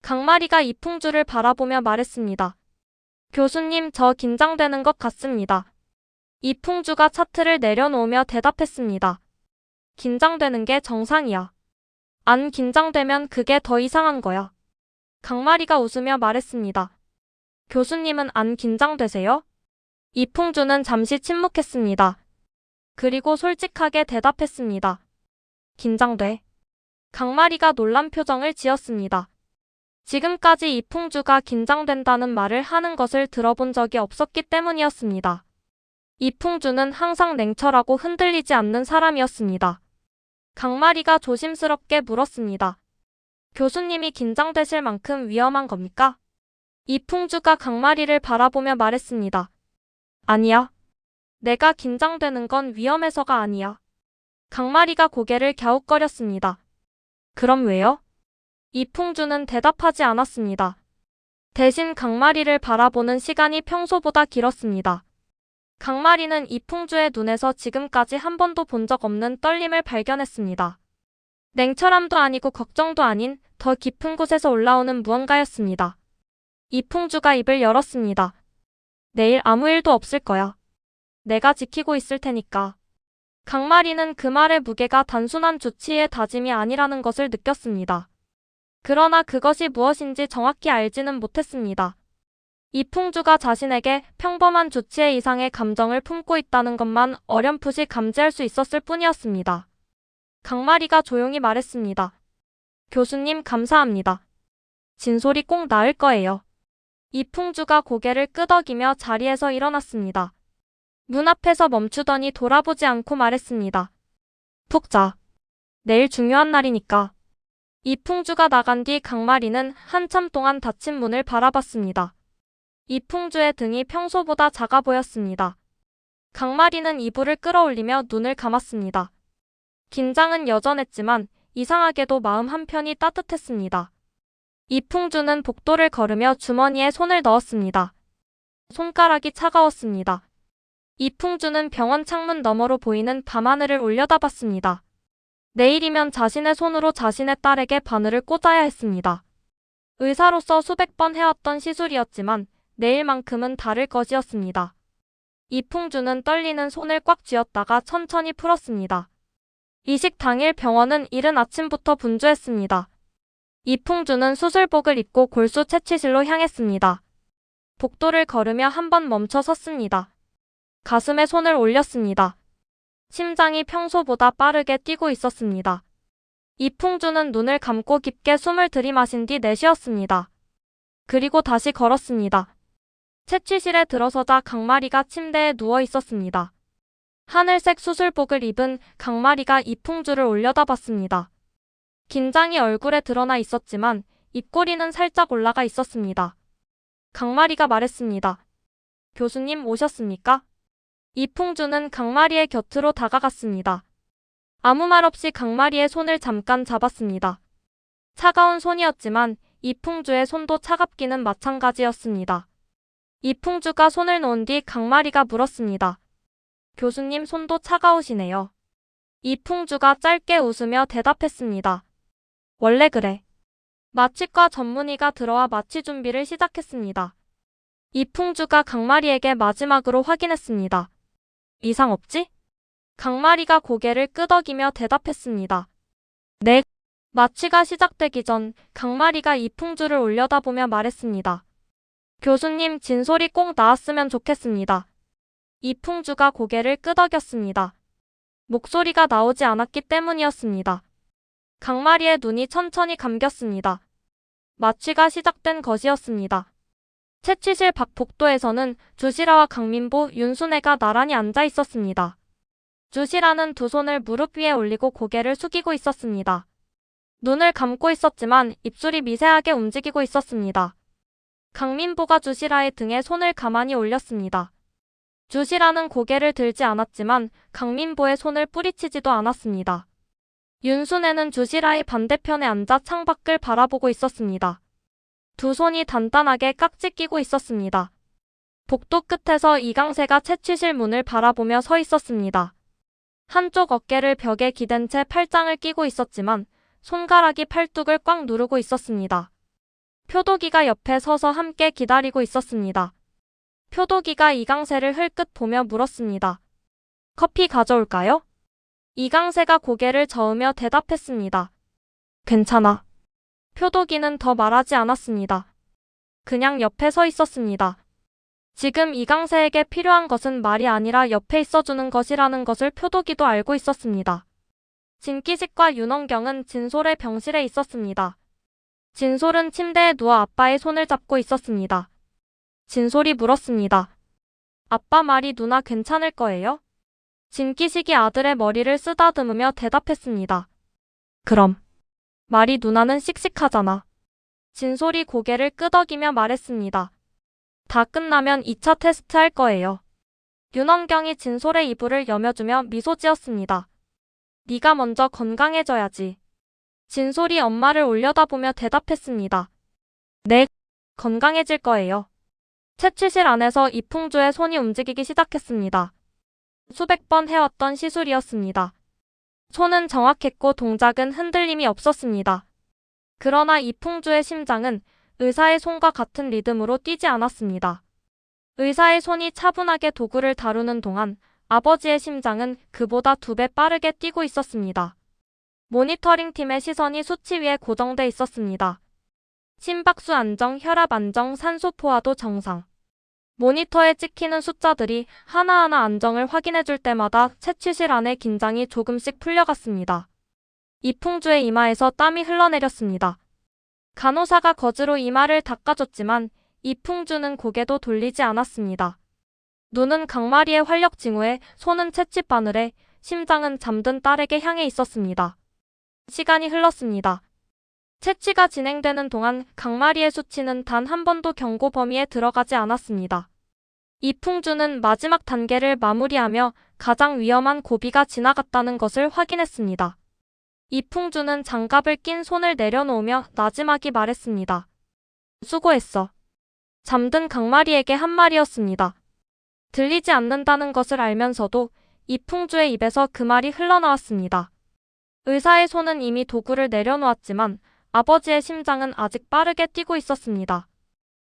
강마리가 이풍주를 바라보며 말했습니다. 교수님, 저 긴장되는 것 같습니다. 이풍주가 차트를 내려놓으며 대답했습니다. 긴장되는 게 정상이야. 안 긴장되면 그게 더 이상한 거야. 강마리가 웃으며 말했습니다. 교수님은 안 긴장되세요? 이풍주는 잠시 침묵했습니다. 그리고 솔직하게 대답했습니다. 긴장돼. 강마리가 놀란 표정을 지었습니다. 지금까지 이풍주가 긴장된다는 말을 하는 것을 들어본 적이 없었기 때문이었습니다. 이풍주는 항상 냉철하고 흔들리지 않는 사람이었습니다. 강마리가 조심스럽게 물었습니다. 교수님이 긴장되실 만큼 위험한 겁니까? 이풍주가 강마리를 바라보며 말했습니다. 아니야. 내가 긴장되는 건 위험해서가 아니야. 강마리가 고개를 갸웃거렸습니다. 그럼 왜요? 이풍주는 대답하지 않았습니다. 대신 강마리를 바라보는 시간이 평소보다 길었습니다. 강마리는 이풍주의 눈에서 지금까지 한 번도 본 적 없는 떨림을 발견했습니다. 냉철함도 아니고 걱정도 아닌 더 깊은 곳에서 올라오는 무언가였습니다. 이풍주가 입을 열었습니다. 내일 아무 일도 없을 거야. 내가 지키고 있을 테니까. 강마리는 그 말의 무게가 단순한 주치의의 다짐이 아니라는 것을 느꼈습니다. 그러나 그것이 무엇인지 정확히 알지는 못했습니다. 이풍주가 자신에게 평범한 주치의 이상의 감정을 품고 있다는 것만 어렴풋이 감지할 수 있었을 뿐이었습니다. 강마리가 조용히 말했습니다. 교수님, 감사합니다. 진솔이 꼭 나을 거예요. 이풍주가 고개를 끄덕이며 자리에서 일어났습니다. 문 앞에서 멈추더니 돌아보지 않고 말했습니다. 푹 자. 내일 중요한 날이니까. 이풍주가 나간 뒤 강마리는 한참 동안 닫힌 문을 바라봤습니다. 이풍주의 등이 평소보다 작아 보였습니다. 강마리는 이불을 끌어올리며 눈을 감았습니다. 긴장은 여전했지만 이상하게도 마음 한편이 따뜻했습니다. 이풍주는 복도를 걸으며 주머니에 손을 넣었습니다. 손가락이 차가웠습니다. 이풍주는 병원 창문 너머로 보이는 밤하늘을 올려다봤습니다. 내일이면 자신의 손으로 자신의 딸에게 바늘을 꽂아야 했습니다. 의사로서 수백 번 해왔던 시술이었지만 내일만큼은 다를 것이었습니다. 이풍주는 떨리는 손을 꽉 쥐었다가 천천히 풀었습니다. 이식 당일 병원은 이른 아침부터 분주했습니다. 이풍주는 수술복을 입고 골수 채취실로 향했습니다. 복도를 걸으며 한 번 멈춰 섰습니다. 가슴에 손을 올렸습니다. 심장이 평소보다 빠르게 뛰고 있었습니다. 이풍주는 눈을 감고 깊게 숨을 들이마신 뒤 내쉬었습니다. 그리고 다시 걸었습니다. 채취실에 들어서자 강마리가 침대에 누워 있었습니다. 하늘색 수술복을 입은 강마리가 이풍주를 올려다봤습니다. 긴장이 얼굴에 드러나 있었지만 입꼬리는 살짝 올라가 있었습니다. 강마리가 말했습니다. 교수님 오셨습니까? 이풍주는 강마리의 곁으로 다가갔습니다. 아무 말 없이 강마리의 손을 잠깐 잡았습니다. 차가운 손이었지만 이풍주의 손도 차갑기는 마찬가지였습니다. 이풍주가 손을 놓은 뒤 강마리가 물었습니다. 교수님 손도 차가우시네요. 이풍주가 짧게 웃으며 대답했습니다. 원래 그래. 마취과 전문의가 들어와 마취 준비를 시작했습니다. 이풍주가 강마리에게 마지막으로 확인했습니다. 이상 없지? 강마리가 고개를 끄덕이며 대답했습니다. 네. 마취가 시작되기 전 강마리가 이풍주를 올려다보며 말했습니다. 교수님 진솔이 꼭 나았으면 좋겠습니다. 이풍주가 고개를 끄덕였습니다. 목소리가 나오지 않았기 때문이었습니다. 강마리의 눈이 천천히 감겼습니다. 마취가 시작된 것이었습니다. 채취실 밖 복도에서는 주시라와 강민보, 윤순애가 나란히 앉아 있었습니다. 주시라는 두 손을 무릎 위에 올리고 고개를 숙이고 있었습니다. 눈을 감고 있었지만 입술이 미세하게 움직이고 있었습니다. 강민보가 주시라의 등에 손을 가만히 올렸습니다. 주시라는 고개를 들지 않았지만 강민보의 손을 뿌리치지도 않았습니다. 윤순애는 주시라의 반대편에 앉아 창밖을 바라보고 있었습니다. 두 손이 단단하게 깍지 끼고 있었습니다. 복도 끝에서 이강세가 채취실 문을 바라보며 서 있었습니다. 한쪽 어깨를 벽에 기댄 채 팔짱을 끼고 있었지만 손가락이 팔뚝을 꽉 누르고 있었습니다. 표도기가 옆에 서서 함께 기다리고 있었습니다. 표도기가 이강세를 흘끗 보며 물었습니다. 커피 가져올까요? 이강세가 고개를 저으며 대답했습니다. 괜찮아. 표도기는 더 말하지 않았습니다. 그냥 옆에 서 있었습니다. 지금 이강세에게 필요한 것은 말이 아니라 옆에 있어주는 것이라는 것을 표도기도 알고 있었습니다. 진기식과 윤원경은 진솔의 병실에 있었습니다. 진솔은 침대에 누워 아빠의 손을 잡고 있었습니다. 진솔이 물었습니다. 아빠 말이 누나 괜찮을 거예요? 진기식이 아들의 머리를 쓰다듬으며 대답했습니다. 그럼. 말이 누나는 씩씩하잖아. 진솔이 고개를 끄덕이며 말했습니다. 다 끝나면 2차 테스트 할 거예요. 윤원경이 진솔의 이불을 여며주며 미소 지었습니다. 네가 먼저 건강해져야지. 진솔이 엄마를 올려다보며 대답했습니다. 네, 건강해질 거예요. 채취실 안에서 이풍주의 손이 움직이기 시작했습니다. 수백 번 해왔던 시술이었습니다. 손은 정확했고 동작은 흔들림이 없었습니다. 그러나 이풍주의 심장은 의사의 손과 같은 리듬으로 뛰지 않았습니다. 의사의 손이 차분하게 도구를 다루는 동안 아버지의 심장은 그보다 2배 빠르게 뛰고 있었습니다. 모니터링 팀의 시선이 수치 위에 고정돼 있었습니다. 심박수 안정, 혈압 안정, 산소 포화도 정상. 모니터에 찍히는 숫자들이 하나하나 안정을 확인해줄 때마다 채취실 안의 긴장이 조금씩 풀려갔습니다. 이풍주의 이마에서 땀이 흘러내렸습니다. 간호사가 거즈로 이마를 닦아줬지만 이풍주는 고개도 돌리지 않았습니다. 눈은 강마리의 활력 징후에, 손은 채취 바늘에, 심장은 잠든 딸에게 향해 있었습니다. 시간이 흘렀습니다. 채취가 진행되는 동안 강마리의 수치는 단 한 번도 경고 범위에 들어가지 않았습니다. 이풍주는 마지막 단계를 마무리하며 가장 위험한 고비가 지나갔다는 것을 확인했습니다. 이풍주는 장갑을 낀 손을 내려놓으며 나지막이 말했습니다. 수고했어. 잠든 강마리에게 한 말이었습니다. 들리지 않는다는 것을 알면서도 이풍주의 입에서 그 말이 흘러나왔습니다. 의사의 손은 이미 도구를 내려놓았지만 아버지의 심장은 아직 빠르게 뛰고 있었습니다.